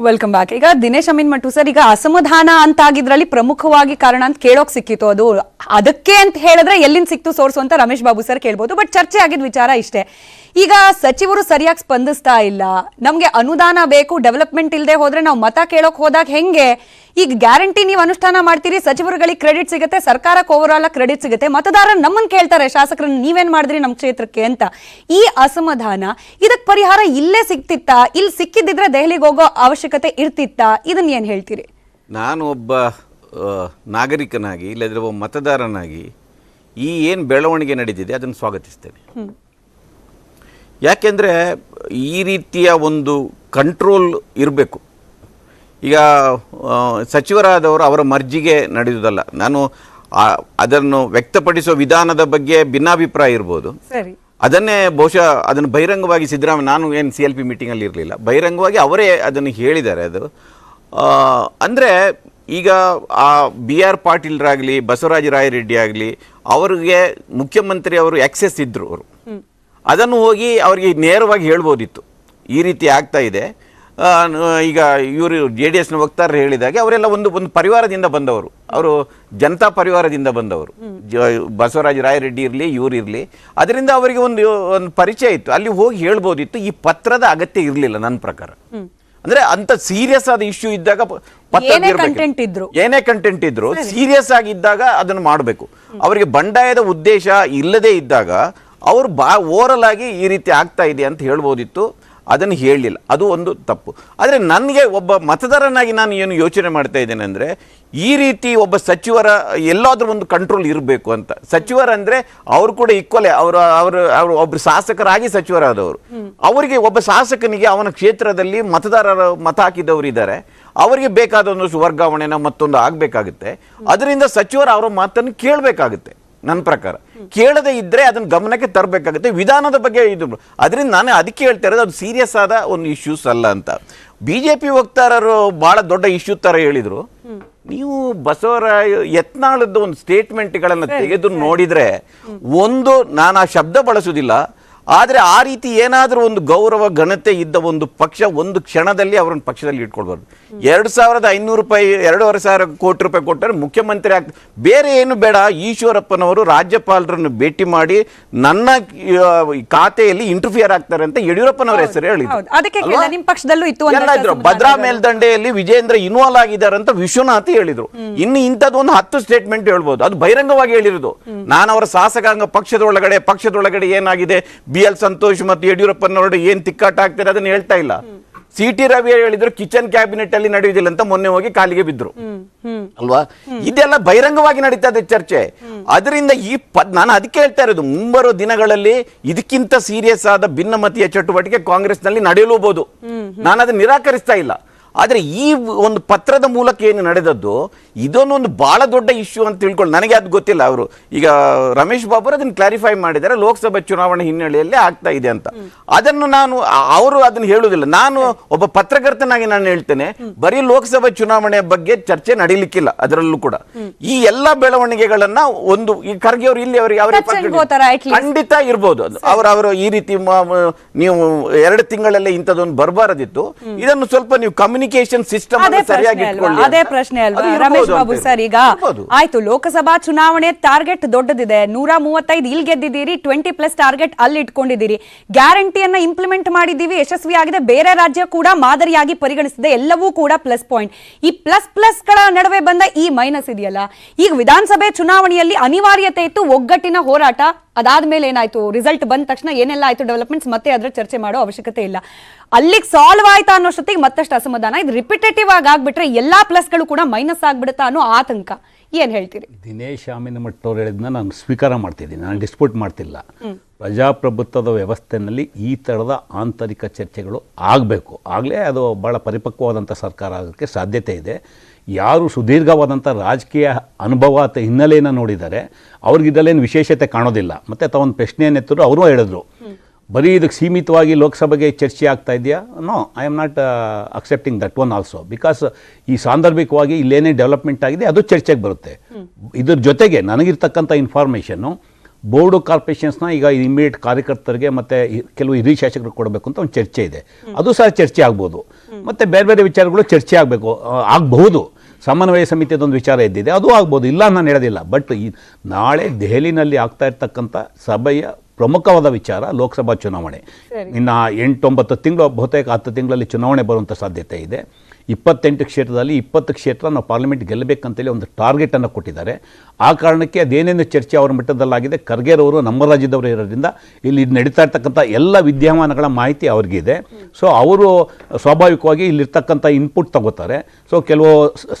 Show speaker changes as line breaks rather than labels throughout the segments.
Welcome back. ಈಗ ದಿನೇಶ್ ಅಮೀನ್ ಮಟ್ಟು sir, ಈಗ ಅಸಮಾಧಾನ ಅಂತ ಆಗಿದ್ರಲ್ಲಿ ಪ್ರಮುಖವಾಗಿ ಕಾರಣ ಅಂತ ಕೇಳೋಕ್ ಸಿಕ್ಕಿತ್ತು. ಅದು ಅದಕ್ಕೆ ಅಂತ ಹೇಳಿದ್ರೆ ಎಲ್ಲಿಂದ ಸಿಕ್ತು ಸೋರ್ಸು ಅಂತ ರಮೇಶ್ ಬಾಬು ಸರ್ ಕೇಳ್ಬೋದು. ಬಟ್ ಚರ್ಚೆ ಆಗಿದ್ದ ವಿಚಾರ ಇಷ್ಟೇ. ಈಗ ಸಚಿವರು ಸರಿಯಾಗಿ ಸ್ಪಂದಿಸ್ತಾ ಇಲ್ಲ, ನಮ್ಗೆ ಅನುದಾನ ಬೇಕು, ಡೆವಲಪ್ಮೆಂಟ್ ಇಲ್ಲದೆ ಹೋದ್ರೆ ನಾವು ಮತ ಕೇಳೋಕ್ ಹೋದಾಗ ಹೆಂಗೆ? ಈಗ ಗ್ಯಾರಂಟಿ ನೀವು ಅನುಷ್ಠಾನ ಮಾಡ್ತೀರಿ, ಸಚಿವರುಗಳಿಗೆ ಕ್ರೆಡಿಟ್ ಸಿಗುತ್ತೆ, ಸರ್ಕಾರಕ್ಕೆ ಓವರ್ ಆಲ್ ಕ್ರೆಡಿಟ್ ಸಿಗುತ್ತೆ, ಮತದಾರರು ನಮ್ಮನ್ನ ಕೇಳ್ತಾರೆ ಶಾಸಕರನ್ನ ನೀವೇನ್ ಮಾಡಿದ್ರಿ ನಮ್ಮ ಕ್ಷೇತ್ರಕ್ಕೆ ಅಂತ. ಈ ಅಸಮಾಧಾನ ಇದಕ್ಕೆ ಪರಿಹಾರ ಇಲ್ಲೇ ಸಿಕ್ತಿತ್ತಾ? ಇಲ್ಲಿ ಸಿಕ್ಕಿದ್ರೆ ದೆಹಲಿಗೆ ಹೋಗೋ ಅವಶ್ಯಕತೆ ಇರ್ತಿತ್ತಾ? ಇದನ್ನ ಏನ್ ಹೇಳ್ತೀರಿ?
ನಾನು ಒಬ್ಬ ನಾಗರಿಕನಾಗಿ ಇಲ್ಲದ್ರೆ ಒಬ್ಬ ಮತದಾರನಾಗಿ ಈ ಏನು ಬೆಳವಣಿಗೆ ನಡೆದಿದೆ ಅದನ್ನು ಸ್ವಾಗತಿಸ್ತೇನೆ. ಯಾಕೆಂದರೆ ಈ ರೀತಿಯ ಒಂದು ಕಂಟ್ರೋಲ್ ಇರಬೇಕು. ಈಗ ಸಚಿವರಾದವರು ಅವರ ಮರ್ಜಿಗೆ ನಡೆಯುವುದಲ್ಲ. ನಾನು ಅದನ್ನು ವ್ಯಕ್ತಪಡಿಸುವ ವಿಧಾನದ ಬಗ್ಗೆ ಭಿನ್ನಾಭಿಪ್ರಾಯ ಇರ್ಬೋದು. ಅದನ್ನೇ ಬಹುಶಃ ಅದನ್ನು ಬಹಿರಂಗವಾಗಿ ಸಿದ್ದರಾಮಯ್ಯ, ನಾನು ಏನು CLP ಮೀಟಿಂಗಲ್ಲಿ ಇರಲಿಲ್ಲ, ಬಹಿರಂಗವಾಗಿ ಅವರೇ ಅದನ್ನು ಹೇಳಿದ್ದಾರೆ. ಅದು ಅಂದರೆ ಈಗ BR ಪಾಟೀಲ್ರಾಗಲಿ ಬಸವರಾಜ ರಾಯರೆಡ್ಡಿ ಆಗಲಿ ಅವರಿಗೆ ಮುಖ್ಯಮಂತ್ರಿ ಅವರು ಆಕ್ಸೆಸ್ ಇದ್ದರು. ಅವರು ಅದನ್ನು ಹೋಗಿ ಅವರಿಗೆ ನೇರವಾಗಿ ಹೇಳ್ಬೋದಿತ್ತು ಈ ರೀತಿ ಆಗ್ತಾ ಇದೆ. ಈಗ ಇವರು JDSನ ವಕ್ತಾರರು ಹೇಳಿದಾಗೆ ಅವರೆಲ್ಲ ಒಂದು ಪರಿವಾರದಿಂದ ಬಂದವರು, ಅವರು ಜನತಾ ಪರಿವಾರದಿಂದ ಬಂದವರು, ಬಸವರಾಜ ರಾಯರೆಡ್ಡಿ ಇರಲಿ ಇವರು ಇರಲಿ, ಅದರಿಂದ ಅವರಿಗೆ ಒಂದು ಪರಿಚಯ ಇತ್ತು. ಅಲ್ಲಿ ಹೋಗಿ ಹೇಳ್ಬೋದಿತ್ತು. ಈ ಪತ್ರದ ಅಗತ್ಯ ಇರಲಿಲ್ಲ ನನ್ನ ಪ್ರಕಾರ. ಅಂದ್ರೆ ಅಂತ ಸೀರಿಯಸ್ ಆದ ಇಶ್ಯೂ ಇದ್ದಾಗ ಏನೇ ಕಂಟೆಂಟ್ ಇದ್ರು ಸೀರಿಯಸ್ ಆಗಿದ್ದಾಗ ಅದನ್ನು ಮಾಡಬೇಕು. ಅವರಿಗೆ ಬಂಡಾಯದ ಉದ್ದೇಶ ಇಲ್ಲದೆ ಇದ್ದಾಗ ಅವರು ಓವರಲ್ ಆಗಿ ಈ ರೀತಿ ಆಗ್ತಾ ಇದೆ ಅಂತ ಹೇಳ್ಬೋದಿತ್ತು. ಅದನ್ನು ಹೇಳಲಿಲ್ಲ, ಅದು ಒಂದು ತಪ್ಪು. ಆದರೆ ನನಗೆ ಒಬ್ಬ ಮತದಾರನಾಗಿ ನಾನು ಏನು ಯೋಚನೆ ಮಾಡ್ತಾ ಇದ್ದೇನೆ ಅಂದರೆ, ಈ ರೀತಿ ಒಬ್ಬ ಸಚಿವರ ಎಲ್ಲಾದರೂ ಒಂದು ಕಂಟ್ರೋಲ್ ಇರಬೇಕು ಅಂತ. ಸಚಿವರಂದರೆ ಅವರು ಕೂಡ ಈಕ್ವಲೇ, ಅವರು ಒಬ್ಬರು ಶಾಸಕರಾಗಿ ಸಚಿವರಾದವರು. ಅವರಿಗೆ ಒಬ್ಬ ಶಾಸಕನಿಗೆ ಅವನ ಕ್ಷೇತ್ರದಲ್ಲಿ ಮತದಾರರ ಮತ ಹಾಕಿದವರು ಇದ್ದಾರೆ, ಅವರಿಗೆ ಬೇಕಾದ ಒಂದಷ್ಟು ವರ್ಗಾವಣೆನ ಮತ್ತೊಂದು ಆಗಬೇಕಾಗುತ್ತೆ. ಅದರಿಂದ ಸಚಿವರು ಅವರ ಮಾತನ್ನು ಕೇಳಬೇಕಾಗುತ್ತೆ. ನನ್ನ ಪ್ರಕಾರ ಕೇಳದೇ ಇದ್ರೆ ಅದನ್ನ ಗಮನಕ್ಕೆ ತರಬೇಕಾಗುತ್ತೆ. ವಿಧಾನದ ಬಗ್ಗೆ ಇದು, ಅದರಿಂದ ನಾನು ಅದಕ್ಕೆ ಹೇಳ್ತಾ ಇರೋದು ಅದು ಸೀರಿಯಸ್ ಆದ ಒಂದು ಇಶ್ಯೂಸ್ ಅಲ್ಲ ಅಂತ. BJP ವಕ್ತಾರರು ಬಹಳ ದೊಡ್ಡ ಇಶ್ಯೂ ತರ ಹೇಳಿದ್ರು. ನೀವು ಬಸವರಾಯ ಯತ್ನಾಳದ ಒಂದು ಸ್ಟೇಟ್ಮೆಂಟ್ಗಳನ್ನು ತೆಗೆದು ನೋಡಿದ್ರೆ, ಒಂದು ನಾನು ಆ ಶಬ್ದ ಬಳಸುವುದಿಲ್ಲ, ಆದರೆ ಆ ರೀತಿ ಏನಾದರೂ ಒಂದು ಗೌರವ ಘನತೆ ಇದ್ದ ಒಂದು ಪಕ್ಷ ಒಂದು ಕ್ಷಣದಲ್ಲಿ ಅವರನ್ನು ಪಕ್ಷದಲ್ಲಿ ಇಟ್ಕೊಳ್ಬಾರ್ದು. 2,500 ರೂಪಾಯಿ 2,500 ಕೋಟಿ ರೂಪಾಯಿ ಕೊಟ್ಟರೆ ಮುಖ್ಯಮಂತ್ರಿ ಆಗ್ತಾರೆ. ಬೇರೆ ಏನು ಬೇಡ, ಈಶ್ವರಪ್ಪನವರು ರಾಜ್ಯಪಾಲರನ್ನು ಭೇಟಿ ಮಾಡಿ ನನ್ನ ಖಾತೆಯಲ್ಲಿ ಇಂಟರ್ಫಿಯರ್ ಆಗ್ತಾರೆ ಅಂತ ಯಡಿಯೂರಪ್ಪನವರ ಹೆಸರು ಹೇಳಿದ್ರು. ಭದ್ರಾ ಮೇಲ್ದಂಡೆಯಲ್ಲಿ ವಿಜೇಂದ್ರ ಇನ್ವಾಲ್ವ್ ಆಗಿದ್ದಾರೆ ಅಂತ ವಿಶ್ವನಾಥ್ ಹೇಳಿದ್ರು. ಇನ್ನು ಇಂಥದ್ದು ಒಂದು 10 ಸ್ಟೇಟ್ಮೆಂಟ್ ಹೇಳ್ಬೋದು. ಅದು ಬಹಿರಂಗವಾಗಿ ಹೇಳಿರೋದು. ನಾನು ಅವರ ಶಾಸಕಾಂಗ ಪಕ್ಷದೊಳಗಡೆ ಏನಾಗಿದೆ, BL ಸಂತೋಷ್ ಮತ್ತು ಯಡಿಯೂರಪ್ಪನವರು ಏನ್ ತಿಕ್ಕಾಟ ಆಗ್ತಾರೆ ಅದನ್ನ ಹೇಳ್ತಾ ಇಲ್ಲ. CT ರವಿ ಹೇಳಿದ್ರು ಕಿಚನ್ ಕ್ಯಾಬಿನೆಟ್ ಅಲ್ಲಿ ನಡೆಯುವುದಿಲ್ಲ ಅಂತ ಮೊನ್ನೆ ಹೋಗಿ ಕಾಲಿಗೆ ಬಿದ್ರು ಅಲ್ವಾ. ಇದೆಲ್ಲ ಬಹಿರಂಗವಾಗಿ ನಡೀತಾ ಇದೆ ಚರ್ಚೆ. ಅದರಿಂದ ನಾನು ಅದಕ್ಕೆ ಹೇಳ್ತಾ ಇರೋದು, ಮುಂಬರೋ ದಿನಗಳಲ್ಲಿ ಇದಕ್ಕಿಂತ ಸೀರಿಯಸ್ ಆದ ಭಿನ್ನಮತೀಯ ಚಟುವಟಿಕೆ ಕಾಂಗ್ರೆಸ್ ನಲ್ಲಿ ನಡೆಯಲೂಬಹುದು. ನಾನು ಅದನ್ನ ನಿರಾಕರಿಸ್ತಾ ಇಲ್ಲ. ಆದರೆ ಈ ಒಂದು ಪತ್ರದ ಮೂಲಕ ಏನು ನಡೆದದ್ದು ಇದೊಂದು ಬಹಳ ದೊಡ್ಡ ಇಶ್ಯೂ ಅಂತ ತಿಳ್ಕೊಂಡು ನನಗೆ ಅದು ಗೊತ್ತಿಲ್ಲ. ಅವರು ಈಗ ರಮೇಶ್ ಬಾಬು ಅದನ್ನು ಕ್ಲಾರಿಫೈ ಮಾಡಿದ್ದಾರೆ, ಲೋಕಸಭಾ ಚುನಾವಣೆ ಹಿನ್ನೆಲೆಯಲ್ಲಿ ಆಗ್ತಾ ಇದೆ ಅಂತ. ಅದನ್ನು ಅವರು ಅದನ್ನು ಹೇಳುವುದಿಲ್ಲ. ನಾನು ಒಬ್ಬ ಪತ್ರಕರ್ತನಾಗಿ ನಾನು ಹೇಳ್ತೇನೆ, ಬರೀ ಲೋಕಸಭಾ ಚುನಾವಣೆ ಬಗ್ಗೆ ಚರ್ಚೆ ನಡೀಲಿಕ್ಕಿಲ್ಲ. ಅದರಲ್ಲೂ ಕೂಡ ಈ ಎಲ್ಲ ಬೆಳವಣಿಗೆಗಳನ್ನ ಒಂದು ಈ ಖರ್ಗೆ ಅವರು ಇಲ್ಲಿ ಅವರಿಗೆ ಖಂಡಿತ ಇರ್ಬೋದು. ಅವರು ಈ ರೀತಿ ನೀವು 2 ತಿಂಗಳಲ್ಲೇ ಇಂಥದ್ದೊಂದು ಬರಬಾರದಿತ್ತು. ಇದನ್ನು ಸ್ವಲ್ಪ ನೀವು ಕಮ್ಯುನಿಕೇಶನ್ ಸಿಸ್ಟಮ್ ಸರಿಯಾಗಿ ಇಟ್ಕೊಳ್ಳಿ.
ಅದೇ ಪ್ರಶ್ನೆ ಅಲ್ವಾ ರಮೇಶ್ ಬಾಬು ಸರ್? ಈಗ ಆಯ್ತು, ಲೋಕಸಭಾ ಚುನಾವಣೆ ಟಾರ್ಗೆಟ್ ದೊಡ್ಡದಿದೆ, 135 ಇಲ್ಲಿ ಗೆದ್ದಿದ್ದೀರಿ, 20+ ಟಾರ್ಗೆಟ್ ಅಲ್ಲಿ ಇಟ್ಕೊಂಡಿದ್ದೀರಿ, ಗ್ಯಾರಂಟಿಯನ್ನ ಇಂಪ್ಲಿಮೆಂಟ್ ಮಾಡಿದ್ದೀವಿ, ಯಶಸ್ವಿಯಾಗಿದೆ, ಬೇರೆ ರಾಜ್ಯ ಕೂಡ ಮಾದರಿಯಾಗಿ ಪರಿಗಣಿಸಿದೆ, ಎಲ್ಲವೂ ಕೂಡ ಪ್ಲಸ್ ಪಾಯಿಂಟ್. ಈ ಪ್ಲಸ್ ಗಳ ನಡುವೆ ಬಂದ ಈ ಮೈನಸ್ ಇದೆಯಲ್ಲ, ಈಗ ವಿಧಾನಸಭೆ ಚುನಾವಣೆಯಲ್ಲಿ ಅನಿವಾರ್ಯತೆ ಇತ್ತು, ಒಗ್ಗಟ್ಟಿನ ಹೋರಾಟ. ಅದಾದ್ಮೇಲೆ ಏನಾಯ್ತು, ರಿಸಲ್ಟ್ ಬಂದ ತಕ್ಷಣ ಏನೆಲ್ಲ ಆಯ್ತು ಡೆವಲಪ್ಮೆಂಟ್ಸ್, ಮತ್ತೆ ಅದ್ರ ಚರ್ಚೆ ಮಾಡೋ ಅವಶ್ಯಕತೆ ಇಲ್ಲ. ಅಲ್ಲಿಗೆ ಸಾಲ್ವ್ ಆಯ್ತಾ ಅನ್ನೋಷ್ಟೊತ್ತಿಗೆ ಮತ್ತಷ್ಟು ಅಸಮಾಧಾನ. ಇದು ರಿಪಿಟೇಟಿವ್ ಆಗ್ಬಿಟ್ರೆ ಎಲ್ಲಾ ಪ್ಲಸ್ಗಳು ಕೂಡ ಮೈನಸ್ ಆಗ್ಬಿಡುತ್ತಾ ಅನ್ನೋ ಆತಂಕ. ಏನ್ ಹೇಳ್ತೀರಿ?
ದಿನೇಶ್ ಆಮಿನಮಠ್ ಅವರು ಹೇಳಿದ್ನ ನಾನು ಸ್ವೀಕಾರ ಮಾಡ್ತಿದ್ದೀನಿ, ನಾನು ಡಿಸ್ಪ್ಯೂಟ್ ಮಾಡ್ತಿಲ್ಲ. ಪ್ರಜಾಪ್ರಭುತ್ವದ ವ್ಯವಸ್ಥೆಯಲ್ಲಿ ಈ ಥರದ ಆಂತರಿಕ ಚರ್ಚೆಗಳು ಆಗಬೇಕು. ಆಗಲೇ ಅದು ಭಾಳ ಪರಿಪಕ್ವವಾದಂಥ ಸರ್ಕಾರ ಆಗೋಕ್ಕೆ ಸಾಧ್ಯತೆ ಇದೆ. ಯಾರು ಸುದೀರ್ಘವಾದಂಥ ರಾಜಕೀಯ ಅನುಭವ ಹಿನ್ನೆಲೆಯನ್ನು ನೋಡಿದ್ದಾರೆ ಅವ್ರಿಗಿದಲ್ಲೇನು ವಿಶೇಷತೆ ಕಾಣೋದಿಲ್ಲ. ಮತ್ತು ತಾವೊಂದು ಪ್ರಶ್ನೆಯನ್ನೆತ್ತರು ಅವರು ಹೇಳಿದ್ರು, ಬರೀ ಇದಕ್ಕೆ ಸೀಮಿತವಾಗಿ ಲೋಕಸಭೆಗೆ ಚರ್ಚೆ ಆಗ್ತಾ ಇದೆಯಾ? No, I am not accepting that one also. Because ಈ ಸಾಂದರ್ಭಿಕವಾಗಿ ಇಲ್ಲೇನೇ ಡೆವಲಪ್ಮೆಂಟ್ ಆಗಿದೆ ಅದು ಚರ್ಚೆಗೆ ಬರುತ್ತೆ. ಇದ್ರ ಜೊತೆಗೆ ನನಗಿರ್ತಕ್ಕಂಥ ಇನ್ಫಾರ್ಮೇಷನ್ನು ಬೋರ್ಡು ಕಾರ್ಪೊರೇಷನ್ಸ್ನ ಈಗ ಇಮಿಡಿಯೇಟ್ ಕಾರ್ಯಕರ್ತರಿಗೆ ಮತ್ತು ಕೆಲವು ಹಿರಿಯ ಶಾಸಕರಿಗೆ ಕೊಡಬೇಕು ಅಂತ ಒಂದು ಚರ್ಚೆ ಇದೆ. ಅದು ಸಹ ಚರ್ಚೆ ಆಗ್ಬೋದು. ಮತ್ತು ಬೇರೆ ಬೇರೆ ವಿಚಾರಗಳು ಚರ್ಚೆ ಆಗಬೇಕು, ಆಗಬಹುದು. ಸಮನ್ವಯ ಸಮಿತಿಯದೊಂದು ವಿಚಾರ ಇದ್ದಿದೆ, ಅದು ಆಗ್ಬೋದು, ಇಲ್ಲ ನಾನು ಹೇಳೋದಿಲ್ಲ. ಬಟ್ ನಾಳೆ ದೆಹಲಿನಲ್ಲಿ ಆಗ್ತಾ ಇರ್ತಕ್ಕಂಥ ಸಭೆಯ ಪ್ರಮುಖವಾದ ವಿಚಾರ ಲೋಕಸಭಾ ಚುನಾವಣೆ. ಇನ್ನು 8-9 ತಿಂಗಳು, ಬಹುತೇಕ 10 ತಿಂಗಳಲ್ಲಿ ಚುನಾವಣೆ ಬರುವಂಥ ಸಾಧ್ಯತೆ ಇದೆ. 28 ಕ್ಷೇತ್ರದಲ್ಲಿ 20 ಕ್ಷೇತ್ರ ನಾವು ಪಾರ್ಲಿಮೆಂಟ್ ಗೆಲ್ಲಬೇಕಂತೇಳಿ ಒಂದು ಟಾರ್ಗೆಟನ್ನು ಕೊಟ್ಟಿದ್ದಾರೆ. ಆ ಕಾರಣಕ್ಕೆ ಅದೇನೇನು ಚರ್ಚೆ ಅವರ ಮಟ್ಟದಲ್ಲಾಗಿದೆ, ಖರ್ಗೆರವರು ನಮ್ಮ ರಾಜ್ಯದವರು ಇರೋದ್ರಿಂದ ಇಲ್ಲಿ ನಡೀತಾ ಇರ್ತಕ್ಕಂಥ ಎಲ್ಲ ವಿದ್ಯಮಾನಗಳ ಮಾಹಿತಿ ಅವ್ರಿಗಿದೆ. ಸೊ ಅವರು ಸ್ವಾಭಾವಿಕವಾಗಿ ಇಲ್ಲಿರ್ತಕ್ಕಂಥ ಇನ್ಪುಟ್ ತಗೋತಾರೆ. ಸೊ ಕೆಲವು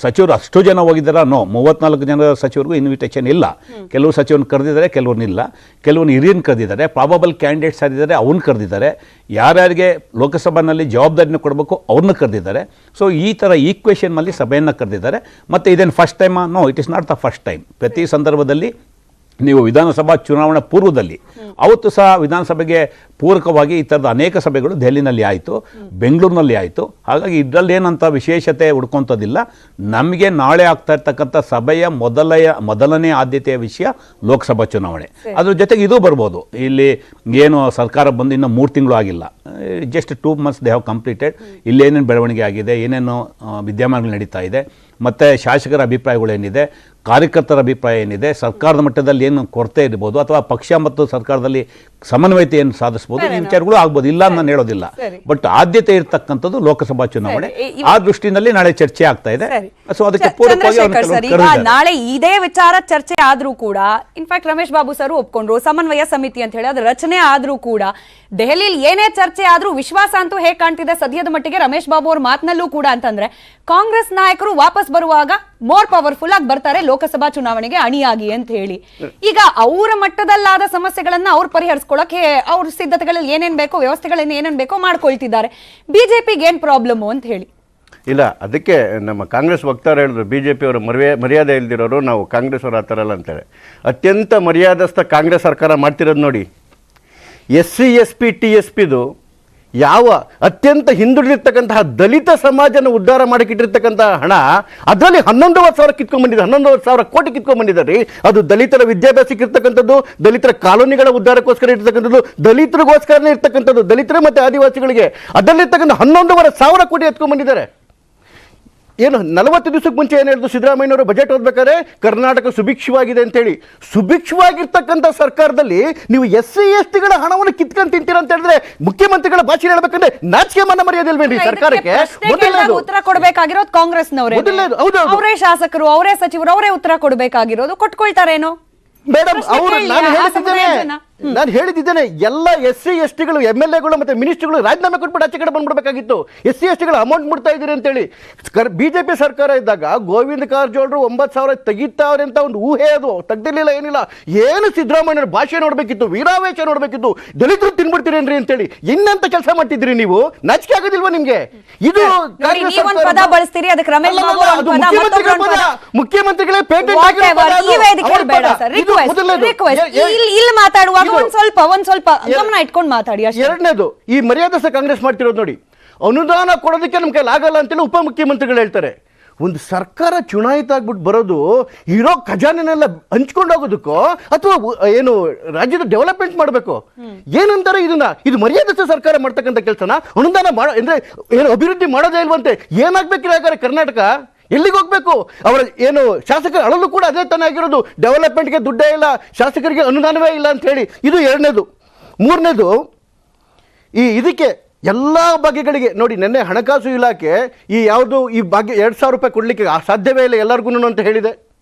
ಸಚಿವರು ಅಷ್ಟು ಜನ ಹೋಗಿದ್ದಾರೆ, 34 ಜನ ಸಚಿವರಿಗೂ ಇನ್ವಿಟೇಷನ್ ಇಲ್ಲ. ಕೆಲವು ಸಚಿವರನ್ನ ಕರೆದಿದ್ದಾರೆ, ಕೆಲವ್ರನ್ನಿಲ್ಲ. ಕೆಲವನ್ನ ಹಿರಿಯನ್ ಕರೆದಿದ್ದಾರೆ, ಪ್ರಾಬಬಲ್ ಕ್ಯಾಂಡಿಡೇಟ್ಸ್ ಯಾರಿದ್ದಾರೆ ಅವ್ರನ್ನ ಕರೆದಿದ್ದಾರೆ. ಯಾರ್ಯಾರಿಗೆ ಲೋಕಸಭೆಯಲ್ಲಿ ಜವಾಬ್ದಾರಿನ ಕೊಡಬೇಕು ಅವ್ರನ್ನ ಕರೆದಿದ್ದಾರೆ. ಸೊ ಈ ಥರ ಈಕ್ವೇಷನ್ನಲ್ಲಿ ಸಭೆಯನ್ನು ಕರೆದಿದ್ದಾರೆ. ಮತ್ತು ಇದೇನು ಫಸ್ಟ್ ಟೈಮಾ? No, it is not the first time. ಪ್ರತಿ ಸಂದರ್ಭದಲ್ಲಿ ನೀವು ವಿಧಾನಸಭಾ ಚುನಾವಣಾ ಪೂರ್ವದಲ್ಲಿ ಅವತ್ತು ಸಹ ವಿಧಾನಸಭೆಗೆ ಪೂರಕವಾಗಿ ಈ ಥರದ ಅನೇಕ ಸಭೆಗಳು ದೆಹಲಿನಲ್ಲಿ ಆಯಿತು, ಬೆಂಗಳೂರಿನಲ್ಲಿ ಆಯಿತು. ಹಾಗಾಗಿ ಇದರಲ್ಲೇನಂತ ವಿಶೇಷತೆ ಹುಡ್ಕೊಂಥದ್ದಿಲ್ಲ. ನಮಗೆ ನಾಳೆ ಆಗ್ತಾ ಇರ್ತಕ್ಕಂಥ ಸಭೆಯ ಮೊದಲನೇ ಆದ್ಯತೆಯ ವಿಷಯ ಲೋಕಸಭಾ ಚುನಾವಣೆ. ಅದ್ರ ಜೊತೆಗೆ ಇದು ಬರ್ಬೋದು. ಇಲ್ಲಿ ಏನು ಸರ್ಕಾರ ಬಂದು ಇನ್ನೂ 3 ತಿಂಗಳು ಆಗಿಲ್ಲ, just 2 months they have completed. ಇಲ್ಲೇನೇನು ಬೆಳವಣಿಗೆ ಆಗಿದೆ, ಏನೇನು ವಿದ್ಯಮಾನಗಳು ನಡೀತಾ ಇದೆ, ಮತ್ತು ಶಾಸಕರ ಅಭಿಪ್ರಾಯಗಳೇನಿದೆ, ಕಾರ್ಯಕರ್ತರ ಅಭಿಪ್ರಾಯ ಏನಿದೆ, ಸರ್ಕಾರದ ಮಟ್ಟದಲ್ಲಿ ಏನು ಕೊರತೆ ಇರ್ಬೋದು, ಅಥವಾ ಪಕ್ಷ ಮತ್ತು ಸರ್ಕಾರದಲ್ಲಿ ಸಮನ್ವಯತೆ ಏನು ಸಾಧಿಸಬಹುದು, ಈ ವಿಚಾರಗಳು ಆಗ್ಬೋದು, ಇಲ್ಲ ನಾನು ಹೇಳೋದಿಲ್ಲ. ಬಟ್ ಆದ್ಯತೆ ಇರ್ತಕ್ಕಂಥದ್ದು ಲೋಕಸಭಾ ಚುನಾವಣೆ. ಆ ದೃಷ್ಟಿನಲ್ಲಿ ನಾಳೆ ಚರ್ಚೆ ಆಗ್ತಾ ಇದೆ. ಸೊ ಅದಕ್ಕೆ ಪೂರಕವಾಗಿ
ನಾಳೆ ಇದೇ ವಿಚಾರ ಚರ್ಚೆ ಆದ್ರೂ ಕೂಡ, ಇನ್ಫ್ಯಾಕ್ಟ್ ರಮೇಶ್ ಬಾಬು ಸರ್ ಒಪ್ಕೊಂಡ್ರು, ಸಮನ್ವಯ ಸಮಿತಿ ಅಂತ ಹೇಳಿ ಅದ್ರ ರಚನೆ ಆದ್ರೂ ಕೂಡ ದೆಹಲಿಯಲ್ಲಿ ಏನೇ ಚರ್ಚೆ ಆದ್ರೂ ವಿಶ್ವಾಸ ಅಂತೂ ಹೇಗೆ ಕಾಣ್ತಿದೆ ಸದ್ಯದ ಮಟ್ಟಿಗೆ ರಮೇಶ್ ಬಾಬು ಅವ್ರ ಮಾತನಲ್ಲೂ ಕೂಡ ಅಂತಂದ್ರೆ, ಕಾಂಗ್ರೆಸ್ ನಾಯಕರು ವಾಪಸ್ ಬರುವಾಗ ಮೋರ್ ಪವರ್ಫುಲ್ ಆಗಿ ಬರ್ತಾರೆ ಲೋಕಸಭಾ ಚುನಾವಣೆಗೆ ಅಣಿಯಾಗಿ ಅಂತ ಹೇಳಿ. ಈಗ ಅವರ ಮಟ್ಟದಲ್ಲಾದ ಸಮಸ್ಯೆಗಳನ್ನ ಅವ್ರು ಪರಿಹರಿಸ್ಕೊಳ್ಳಕ್ಕೆ ಅವ್ರ ಸಿದ್ಧತೆಗಳಲ್ಲಿ ಏನೇನ್ ಬೇಕೋ, ವ್ಯವಸ್ಥೆಗಳನ್ನ ಏನೇನ್ ಬೇಕೋ ಮಾಡ್ಕೊಳ್ತಿದ್ದಾರೆ. ಬಿಜೆಪಿಗೆ ಏನ್ ಪ್ರಾಬ್ಲಮ್ ಅಂತ ಹೇಳಿ
ಇಲ್ಲ. ಅದಕ್ಕೆ ನಮ್ಮ ಕಾಂಗ್ರೆಸ್ ವಕ್ತಾರ ಹೇಳಿದ್ರು, BJP ಅವರು ಮರ್ಯಾದೆ ಇಲ್ದಿರೋರು, ನಾವು ಕಾಂಗ್ರೆಸ್ ಅವರು ಆ ಥರ ಅಲ್ಲ ಅಂತೇಳಿ. ಅತ್ಯಂತ ಮರ್ಯಾದಸ್ಥ ಕಾಂಗ್ರೆಸ್ ಸರ್ಕಾರ ಮಾಡ್ತಿರೋದು ನೋಡಿ. SC SC TSPದು ಯಾವ ಅತ್ಯಂತ ಹಿಂದುಳಿದಿರ್ತಕ್ಕಂತಹ ದಲಿತ ಸಮಾಜನ ಉದ್ಧಾರ ಮಾಡಿಟ್ಟಿರ್ತಕ್ಕಂತಹ ಹಣ, ಅದರಲ್ಲಿ 11,000 ಕಿತ್ಕೊಂಡ್ಬಂದಿದೆ, 11,000 ಕೋಟಿ ಕಿತ್ಕೊಂಡ್ಬಂದಿದ್ದಾರೆ. ಅದು ದಲಿತರ ವಿದ್ಯಾಭ್ಯಾಸಕ್ಕೆ ಇರ್ತಕ್ಕಂಥದ್ದು, ದಲಿತರ ಕಾಲೋನಿಗಳ ಉದ್ಧಾರಕ್ಕೋಸ್ಕರ ಇರ್ತಕ್ಕಂಥದ್ದು, ದಲಿತರಿಗೋಸ್ಕರನೇ ಇರ್ತಕ್ಕಂಥದ್ದು, ದಲಿತರು ಮತ್ತು ಆದಿವಾಸಿಗಳಿಗೆ ಅದರಲ್ಲಿರ್ತಕ್ಕಂಥ 11,500 ಕೋಟಿ ಎತ್ಕೊಂಡ್ಬಂದಿದ್ದಾರೆ. ಏನು 40 ದಿವಸಕ್ಕೆ ಮುಂಚೆ ಏನು ಹೇಳಿದ್ರು ಸಿದ್ದರಾಮಯ್ಯನವರು ಬಜೆಟ್ ಓದಬೇಕಾದ್ರೆ, ಕರ್ನಾಟಕ ಸುಭಿಕ್ಷವಾಗಿದೆ ಅಂತೇಳಿ. ಸುಭಿಕ್ಷವಾಗಿರ್ತಕ್ಕಂಥ ಸರ್ಕಾರದಲ್ಲಿ ನೀವು SC STಗಳ ಹಣವನ್ನು ಕಿತ್ಕೊಂಡು ತಿಂತೀರ ಅಂತ ಹೇಳಿದ್ರೆ ಮುಖ್ಯಮಂತ್ರಿಗಳ ಭಾಷೆ ಹೇಳ್ಬೇಕಂದ್ರೆ ನಾಚಿಕೆ ಮನ ಮರ್ಯಾದಿಲ್ವೇನ್ರಿ ಸರ್ಕಾರಕ್ಕೆ?
ಉತ್ತರ ಕೊಡಬೇಕಾಗಿರೋದು ಕಾಂಗ್ರೆಸ್ನವರೇ, ಅವರೇ ಶಾಸಕರು, ಅವರೇ ಸಚಿವರು, ಅವರೇ ಉತ್ತರ ಕೊಡಬೇಕಾಗಿರೋದು. ಕೊಟ್ಕೊಳ್ತಾರೇನೋ
ಮೇಡಮ್? ಅವರು ನಾನು ಹೇಳಿದ್ದೇನೆ, ಎಲ್ಲ SC STಗಳು MLAಗಳು ಮತ್ತು ಮಿನಿಸ್ಟರ್ಗಳು ರಾಜೀನಾಮೆ ಕೊಟ್ಬಿಟ್ಟು ಆಚೆ ಕಡೆ ಬಂದ್ಬಿಡ್ಬೇಕಾಗಿತ್ತು. SC STಗಳು ಅಮೌಂಟ್ ಮುಡ್ತಾ ಇದ್ದೀರಿ ಅಂತೇಳಿ. BJP ಸರ್ಕಾರ ಇದ್ದಾಗ ಗೋವಿಂದ ಕಾರಜೋಳರು 9,000 ತೆಗಿತಾವ್ರೆ ಅಂತ ಒಂದು ಊಹೆ, ಅದು ತೆಗ್ದಿರ್ಲಿಲ್ಲ, ಏನಿಲ್ಲ. ಏನು ಸಿದ್ದರಾಮಯ್ಯನ ಭಾಷೆ ನೋಡ್ಬೇಕಿತ್ತು, ವೀರಾವೇಶ ನೋಡ್ಬೇಕಿತ್ತು, ದಲಿತರು ತಿನ್ಬಿಡ್ತೀರೇನ್ರಿ ಅಂತೇಳಿ. ಇನ್ನಂತ ಕೆಲಸ ಮಾಡ್ತಿದ್ರಿ ನೀವು? ನಾಚಿಕೆ ಆಗೋದಿಲ್ವಾ ನಿಮ್ಗೆ? ಇದು
ಪದ ಬಳಸ್ತೀರಿ, ಅದಕ್ಕೆ ರಮೇಶ್ ಬಾಬು
ಮುಖ್ಯಮಂತ್ರಿಗಳೇ
ಇಲ್ಲಿ ಮಾತಾಡುವಾಗ ಒಂದ್ ಸ್ವಲ್ಪ ಗಮನ ಇಟ್ಕೊಂಡು ಮಾತಾಡಿ.
ಎರಡನೇದು, ಈ ಮರ್ಯಾದಸ್ಥ ಕಾಂಗ್ರೆಸ್ ಮಾಡ್ತಿರೋದು ನೋಡಿ. ಅನುದಾನ ಕೊಡೋದಕ್ಕೆ ನಮ್ಮ ಕೈಲಿ ಆಗಲ್ಲ ಅಂತೇಳಿ ಉಪಮುಖ್ಯಮಂತ್ರಿಗಳು ಹೇಳ್ತಾರೆ. ಒಂದು ಸರ್ಕಾರ ಚುನಾಯಿತ ಆಗ್ಬಿಟ್ಟು ಬರೋದು ಇರೋ ಖಜಾನೆನೆಲ್ಲ ಹಂಚ್ಕೊಂಡು ಹೋಗೋದಕ್ಕೋ ಅಥವಾ ಏನು ರಾಜ್ಯದ ಡೆವಲಪ್ಮೆಂಟ್ ಮಾಡಬೇಕು? ಏನಂತಾರೆ ಇದನ್ನ? ಇದು ಮರ್ಯಾದಸ್ಥ ಸರ್ಕಾರ ಮಾಡ್ತಕ್ಕಂಥ ಕೆಲಸನ ಅನುದಾನ ಅಂದ್ರೆ ಏನು ಅಭಿವೃದ್ಧಿ ಮಾಡೋದೇ ಇಲ್ವಂತೆ. ಏನಾಗ್ಬೇಕಿಲ್ಲ ಕರ್ನಾಟಕ? ಎಲ್ಲಿಗೆ ಹೋಗ್ಬೇಕು? ಅವರ ಏನು ಶಾಸಕರ ಅಳಲು ಕೂಡ ಅದೇ ತಾನೇ ಆಗಿರೋದು. ಡೆವಲಪ್ಮೆಂಟ್ಗೆ ದುಡ್ಡೇ ಇಲ್ಲ, ಶಾಸಕರಿಗೆ ಅನುದಾನವೇ ಇಲ್ಲ ಅಂತ ಹೇಳಿ. ಇದು ಎರಡನೇದು. ಮೂರನೇದು, ಇದಕ್ಕೆ ಎಲ್ಲ ಬಗೆಗಳಿಗೆ ನೋಡಿ, ನಿನ್ನೆ ಹಣಕಾಸು ಇಲಾಖೆ ಈ ಯಾವುದು ಈ ಭಾಗ್ಯ 2,000 ರೂಪಾಯಿ ಕೊಡಲಿಕ್ಕೆ ಸಾಧ್ಯವೇ ಇಲ್ಲ ಎಲ್ಲರಿಗೂ ಅಂತ ಹೇಳಿದೆ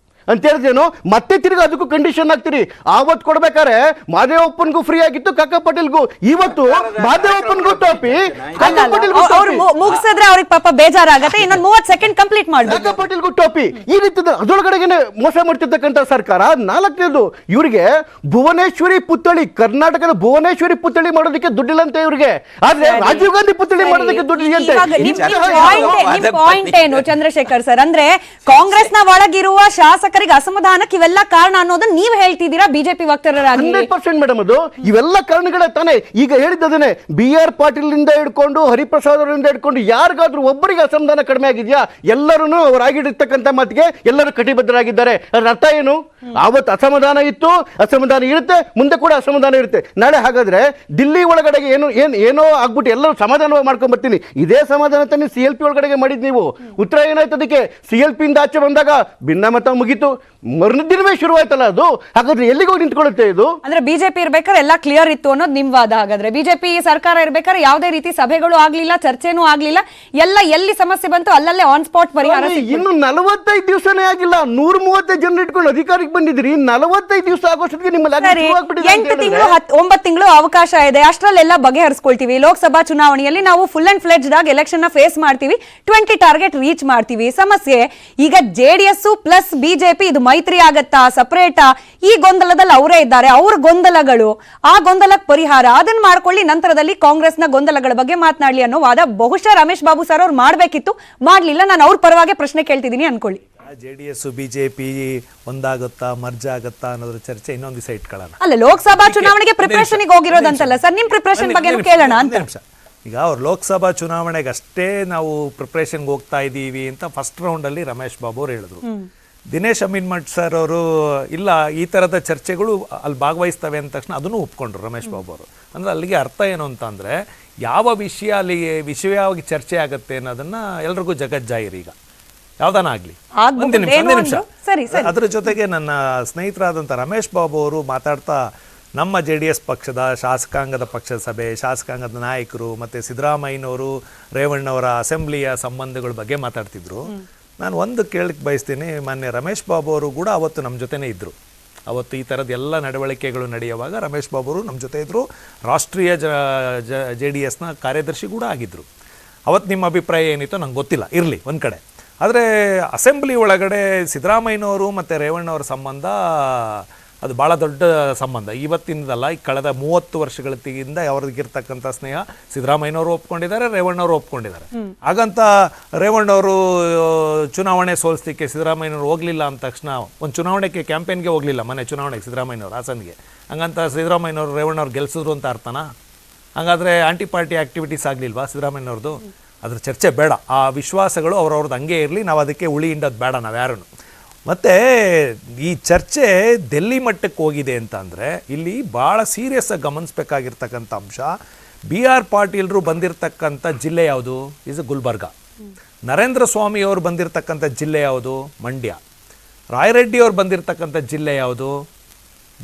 ಅಂತ ಹೇಳಿದೇನು. ಮತ್ತೆ ತಿರುಗಿ ಅದಕ್ಕೂ ಕಂಡೀಷನ್ ಹಾಕ್ತೀರಿ. ಆವತ್ತು ಕೊಡ್ಬೇಕಾದ್ರೆ ಮಾದೇವಪ್ಪನ್ಗೂ ಫ್ರೀ ಆಗಿತ್ತು, ಕಾಕಾ ಪಾಟೀಲ್ಗೂ. ಇವತ್ತು ಮಾದೇವಪ್ಪನ್ಗೂ ಟೋಪಿ, ಕಾಕಾ ಪಾಟೀಲ್ಗೂ
ಮುಗಿಸಿದ್ರೆ ಅವ್ರಿಗೆ ಪಾಪ ಬೇಜಾರಾಗತ್ತೆ. ಇನ್ನೊಂದು 30 ಸೆಕೆಂಡ್ ಕಂಪ್ಲೀಟ್ ಮಾಡಿ.
ಕಾಕಾ ಪಾಟೀಲ್ಗೂ ಟೋಪಿ. ಈ ರೀತಿ ಅದರೊಳಗಡೆಗೆ ಮೋಸ ಮಾಡ್ತಿರ್ತಕ್ಕಂಥ ಸರ್ಕಾರ. ನಾಲ್ಕನೇದು, ಇವರಿಗೆ ಭುವನೇಶ್ವರಿ ಪುತ್ಥಳಿ, ಕರ್ನಾಟಕದ ಭುವನೇಶ್ವರಿ ಪುತ್ಥಳಿ ಮಾಡೋದಕ್ಕೆ ದುಡ್ಡಿಲ್ಲಂತೆ ಇವರಿಗೆ. ಆದ್ರೆ ರಾಜೀವ್ ಗಾಂಧಿ ಪುತ್ಥಳಿ ಮಾಡೋದಕ್ಕೆ ದುಡ್ಡಿದೆಯಂತೆ.
ಪಾಯಿಂಟ್ ಏನು ಚಂದ್ರಶೇಖರ್ ಸರ್? ಅಂದ್ರೆ ಕಾಂಗ್ರೆಸ್ನ ಒಳಗಿರುವ ಶಾಸಕ ಶಾಸಕರಿಗೆ ಅಸಮಾಧಾನಕ್ಕೆ ಇವೆಲ್ಲ ಕಾರಣ ಅನ್ನೋದನ್ನ ನೀವು ಹೇಳ್ತಿದ್ದೀರಾ ಬಿಜೆಪಿ ವಕ್ತಾರರಾಗಿ.
100% ಮೇಡಮ್, ಅದು ಇವೆಲ್ಲ ಕಾರಣಗಳೇ ತಾನೇ. ಈಗ ಹೇಳಿದ್ದದೇನೆ, BR ಪಾಟೀಲ್ ಇಂದ ಹಿಡ್ಕೊಂಡು ಹರಿಪ್ರಸಾದ್ ಅವರಿಂದ ಹಿಡ್ಕೊಂಡು ಯಾರಿಗಾದ್ರೂ ಒಬ್ಬರಿಗೆ ಅಸಮಾಧಾನ ಕಡಿಮೆ ಆಗಿದ್ಯಾ? ಎಲ್ಲರೂ ಅವರಾಗಿರ್ತಕ್ಕಂಥ ಮಾತಿಗೆ ಎಲ್ಲರೂ ಕಟಿಬದ್ಧರಾಗಿದ್ದಾರೆ. ಅದರ ಅರ್ಥ ಏನು? ಆವತ್ತು ಅಸಮಾಧಾನ ಇತ್ತು, ಅಸಮಾಧಾನ ಇರುತ್ತೆ, ಮುಂದೆ ಕೂಡ ಅಸಮಾಧಾನ ಇರುತ್ತೆ. ನಾಳೆ ಹಾಗಾದ್ರೆ ದಿಲ್ಲಿ ಒಳಗಡೆಗೆ ಏನೋ ಆಗ್ಬಿಟ್ಟು ಎಲ್ಲರೂ ಸಮಾಧಾನ ಮಾಡ್ಕೊಂಡ್ ಬರ್ತೀನಿ. ಇದೇ ಸಮಾಧಾನ ತಾನೇ CLP ಒಳಗಡೆಗೆ ಮಾಡಿದ್ ನೀವು. ಉತ್ತರ ಏನಾಯ್ತು ಅದಕ್ಕೆ? CLP ಇಂದ ಆಚೆ ಬಂದಾಗ ಭಿನ್ನಮತ ಮುಗೀತು, ಮರುದಿನವೇ ಶುರುವಾಯ್ತಲ್ಲ ಅದು. ಹಾಗಾದ್ರೆ ಎಲ್ಲಿಗೆ ಹೋಗಿ ನಿಂತ್ಕೊಳ್ಳುತ್ತೆ ಇದು?
ಅಂದ್ರೆ ಬಿಜೆಪಿ ಇರ್ಬೇಕಾದ್ರೆ ಎಲ್ಲ ಕ್ಲಿಯರ್ ಇತ್ತು ಅನ್ನೋದು ನಿಮ್ ವಾದ. ಹಾಗಾದ್ರೆ ಬಿಜೆಪಿ ಸರ್ಕಾರ ಇರ್ಬೇಕಾದ್ರೆ ಯಾವುದೇ ರೀತಿ ಸಭೆಗಳು ಆಗ್ಲಿಲ್ಲ, ಚರ್ಚೆನೂ ಆಗ್ಲಿಲ್ಲ, ಎಲ್ಲ ಎಲ್ಲಿ ಸಮಸ್ಯೆ ಬಂತು ಅಲ್ಲಲ್ಲೇ ಆನ್ ಸ್ಪಾಟ್ ಪರಿಹಾರ.
ಇನ್ನು 45 ದಿವಸನೇ ಆಗಿಲ್ಲ, 135 ಜನ ಇಟ್ಕೊಂಡು ಅಧಿಕಾರಕ್ಕೆ ಬಂದಿದ್ರಿ. 45 ದಿವಸ ಆಗೋಷ್ಟೊತ್ತಿಗೆ ನಿಮ್ಮ
8 ತಿಂಗಳು 9 ತಿಂಗಳು ಅವಕಾಶ ಇದೆ, ಅಷ್ಟರಲ್ಲೆಲ್ಲ ಬಗೆಹರಿಸ್ಕೊಳ್ತೀವಿ. ಲೋಕಸಭಾ ಚುನಾವಣೆಯಲ್ಲಿ ನಾವು ಫುಲ್ ಅಂಡ್ ಫ್ಲೆಡ್ಜ್ ಆಗಿ ಎಲೆಕ್ಷನ್ ನ ಫೇಸ್ ಮಾಡ್ತೀವಿ, 20 ಟಾರ್ಗೆಟ್ ರೀಚ್ ಮಾಡ್ತೀವಿ. ಸಮಸ್ಯೆ ಈಗ JDS ಪ್ಲಸ್ ಬಿಜೆಪಿ ಇದು ಮೈತ್ರಿ ಆಗತ್ತಾ, ಸಪರೇಟಾ? ಈ ಗೊಂದಲದಲ್ಲಿ ಅವರೇ ಇದ್ದಾರೆ. ಅವ್ರ ಗೊಂದಲಗಳು, ಆ ಗೊಂದಲಕ್ಕೆ ಪರಿಹಾರ ಅದನ್ನ ಮಾಡ್ಕೊಳ್ಳಿ, ನಂತರದಲ್ಲಿ ಕಾಂಗ್ರೆಸ್ನ ಗೊಂದಲಗಳ ಬಗ್ಗೆ ಮಾತನಾಡ್ಲಿ ಅನ್ನೋ ವಾದ ಬಹುಶಃ ರಮೇಶ್ ಬಾಬು ಸರ್ ಅವ್ರು ಮಾಡ್ಬೇಕಿತ್ತು, ಮಾಡ್ಲಿಲ್ಲ. ನಾನು ಅವ್ರ ಪರವಾಗಿ ಪ್ರಶ್ನೆ ಕೇಳ್ತಿದ್ದೀನಿ ಅನ್ಕೊಳ್ಳಿ.
JDS BJP ಒಂದಾಗುತ್ತಾ, ಮರ್ಜ್ ಆಗುತ್ತಾ ಅನ್ನೋದ್ರ ಚರ್ಚೆ ಇನ್ನೊಂದು ದಿವಸ ಇಟ್ಕೊಳ್ಳೋಣ.
ಅಲ್ಲ, ಲೋಕಸಭಾ ಚುನಾವಣೆಗೆ ಪ್ರಿಪರೇಷನ್ ಹೋಗಿರೋದಂತಲ್ಲ ಸರ್, ನಿಮ್ ಪ್ರಿಪರೇಷನ್ ಬಗ್ಗೆ ಕೇಳೋಣ ಅಂತ.
ಈಗ ಅವ್ರು ಲೋಕಸಭಾ ಚುನಾವಣೆಗೆ ಅಷ್ಟೇ ನಾವು ಪ್ರಿಪ್ರೇಷನ್ಗೆ ಹೋಗ್ತಾ ಇದ್ದೀವಿ ಅಂತ ಫಸ್ಟ್ ರೌಂಡಲ್ಲಿ ರಮೇಶ್ ಬಾಬು ಅವರು ಹೇಳಿದ್ರು. ದಿನೇಶ್ ಅಮೀನ್ಮಠ್ ಸರ್ ಅವರು ಇಲ್ಲ, ಈ ಥರದ ಚರ್ಚೆಗಳು ಅಲ್ಲಿ ಭಾಗವಹಿಸ್ತವೆ ಅಂದ ತಕ್ಷಣ ಅದನ್ನು ಒಪ್ಕೊಂಡ್ರು ರಮೇಶ್ ಬಾಬು ಅವರು. ಅಂದರೆ ಅಲ್ಲಿಗೆ ಅರ್ಥ ಏನು ಅಂತಂದರೆ, ಯಾವ ವಿಷಯ ಅಲ್ಲಿ ವಿಷಯವಾಗಿ ಚರ್ಚೆ ಆಗುತ್ತೆ ಅನ್ನೋದನ್ನು ಎಲ್ರಿಗೂ ಜಗಜ್ಜಾಹಿರಿ. ಈಗ ಯಾವ್ದಾನ ಆಗಲಿ, ಒಂದು ನಿಮಿಷ. ಅದ್ರ ಜೊತೆಗೆ ನನ್ನ ಸ್ನೇಹಿತರಾದಂಥ ರಮೇಶ್ ಬಾಬು ಅವರು ಮಾತಾಡ್ತಾ ನಮ್ಮ JDS ಪಕ್ಷದ ಶಾಸಕಾಂಗದ ಪಕ್ಷದ ಸಭೆ, ಶಾಸಕಾಂಗದ ನಾಯಕರು ಮತ್ತು ಸಿದ್ದರಾಮಯ್ಯನವರು, ರೇವಣ್ಣವರ ಅಸೆಂಬ್ಲಿಯ ಸಂಬಂಧಗಳ ಬಗ್ಗೆ ಮಾತಾಡ್ತಿದ್ರು. ನಾನು ಒಂದು ಕೇಳಕ್ಕೆ ಬಯಸ್ತೀನಿ, ಮಾನ್ಯ ರಮೇಶ್ ಬಾಬು ಅವರು ಕೂಡ ಅವತ್ತು ನಮ್ಮ ಜೊತೆನೇ ಇದ್ದರು. ಅವತ್ತು ಈ ಥರದ ಎಲ್ಲ ನಡವಳಿಕೆಗಳು ನಡೆಯುವಾಗ ರಮೇಶ್ ಬಾಬು ಅವರು ನಮ್ಮ ಜೊತೆ ಇದ್ದರು. ರಾಷ್ಟ್ರೀಯ JDSನ ಕಾರ್ಯದರ್ಶಿ ಕೂಡ ಆಗಿದ್ದರು. ಅವತ್ತು ನಿಮ್ಮ ಅಭಿಪ್ರಾಯ ಏನಿತ್ತು ನಂಗೆ ಗೊತ್ತಿಲ್ಲ, ಇರಲಿ ಒಂದು ಕಡೆ. ಆದರೆ ಅಸೆಂಬ್ಲಿ ಒಳಗಡೆ ಸಿದ್ದರಾಮಯ್ಯನವರು ಮತ್ತು ರೇವಣ್ಣವರ ಸಂಬಂಧ ಅದು ಭಾಳ ದೊಡ್ಡ ಸಂಬಂಧ. ಇವತ್ತಿನದಲ್ಲ, ಈ ಕಳೆದ 30 ವರ್ಷಗಳಿಂದ ಅವ್ರಿಗಿರ್ತಕ್ಕಂಥ ಸ್ನೇಹ ಸಿದ್ದರಾಮಯ್ಯನವರು ಒಪ್ಕೊಂಡಿದ್ದಾರೆ, ರೇವಣ್ಣವರು ಒಪ್ಕೊಂಡಿದ್ದಾರೆ. ಹಾಗಂತ ರೇವಣ್ಣವರು ಚುನಾವಣೆ ಸೋಲಿಸ್ಲಿಕ್ಕೆ ಸಿದ್ದರಾಮಯ್ಯನವರು ಹೋಗಲಿಲ್ಲ ಅಂದ ತಕ್ಷಣ, ಒಂದು ಚುನಾವಣೆಗೆ ಕ್ಯಾಂಪೇನ್ಗೆ ಹೋಗಲಿಲ್ಲ ಮೊನ್ನೆ ಚುನಾವಣೆಗೆ ಸಿದ್ದರಾಮಯ್ಯನವರು ಹಾಸನ್ಗೆ, ಹಂಗಂತ ಸಿದ್ದರಾಮಯ್ಯನವರು ರೇವಣ್ಣವ್ರು ಗೆಲ್ಸಿದ್ರು ಅಂತ ಅರ್ಥನಾ? ಹಾಗಾದರೆ ಆಂಟಿ ಪಾರ್ಟಿ ಆ್ಯಕ್ಟಿವಿಟೀಸ್ ಆಗಲಿಲ್ವಾ ಸಿದ್ದರಾಮಯ್ಯನವ್ರದ್ದು? ಅದ್ರ ಚರ್ಚೆ ಬೇಡ. ಆ ವಿಶ್ವಾಸಗಳು ಅವ್ರವ್ರದ್ದು ಹಂಗೆ ಇರಲಿ, ನಾವು ಅದಕ್ಕೆ ಉಳಿ ಹಿಂಡೋದು ಬೇಡ ನಾವು ಯಾರೂ. ಮತ್ತು ಈ ಚರ್ಚೆ ಡೆಲ್ಲಿ ಮಟ್ಟಕ್ಕೆ ಹೋಗಿದೆ ಅಂತ ಅಂದರೆ ಇಲ್ಲಿ ಭಾಳ ಸೀರಿಯಸ್ಸಾಗಿ ಗಮನಿಸ್ಬೇಕಾಗಿರ್ತಕ್ಕಂಥ ಅಂಶ, BR ಪಾಟೀಲ್ರು ಬಂದಿರತಕ್ಕಂಥ ಜಿಲ್ಲೆ ಯಾವುದು? ಇಸ್ ಗುಲ್ಬರ್ಗ. ನರೇಂದ್ರ ಸ್ವಾಮಿ ಅವರು ಬಂದಿರತಕ್ಕಂಥ ಜಿಲ್ಲೆ ಯಾವುದು? ಮಂಡ್ಯ. ರಾಯರೆಡ್ಡಿ ಅವ್ರು ಬಂದಿರತಕ್ಕಂಥ ಜಿಲ್ಲೆ ಯಾವುದು?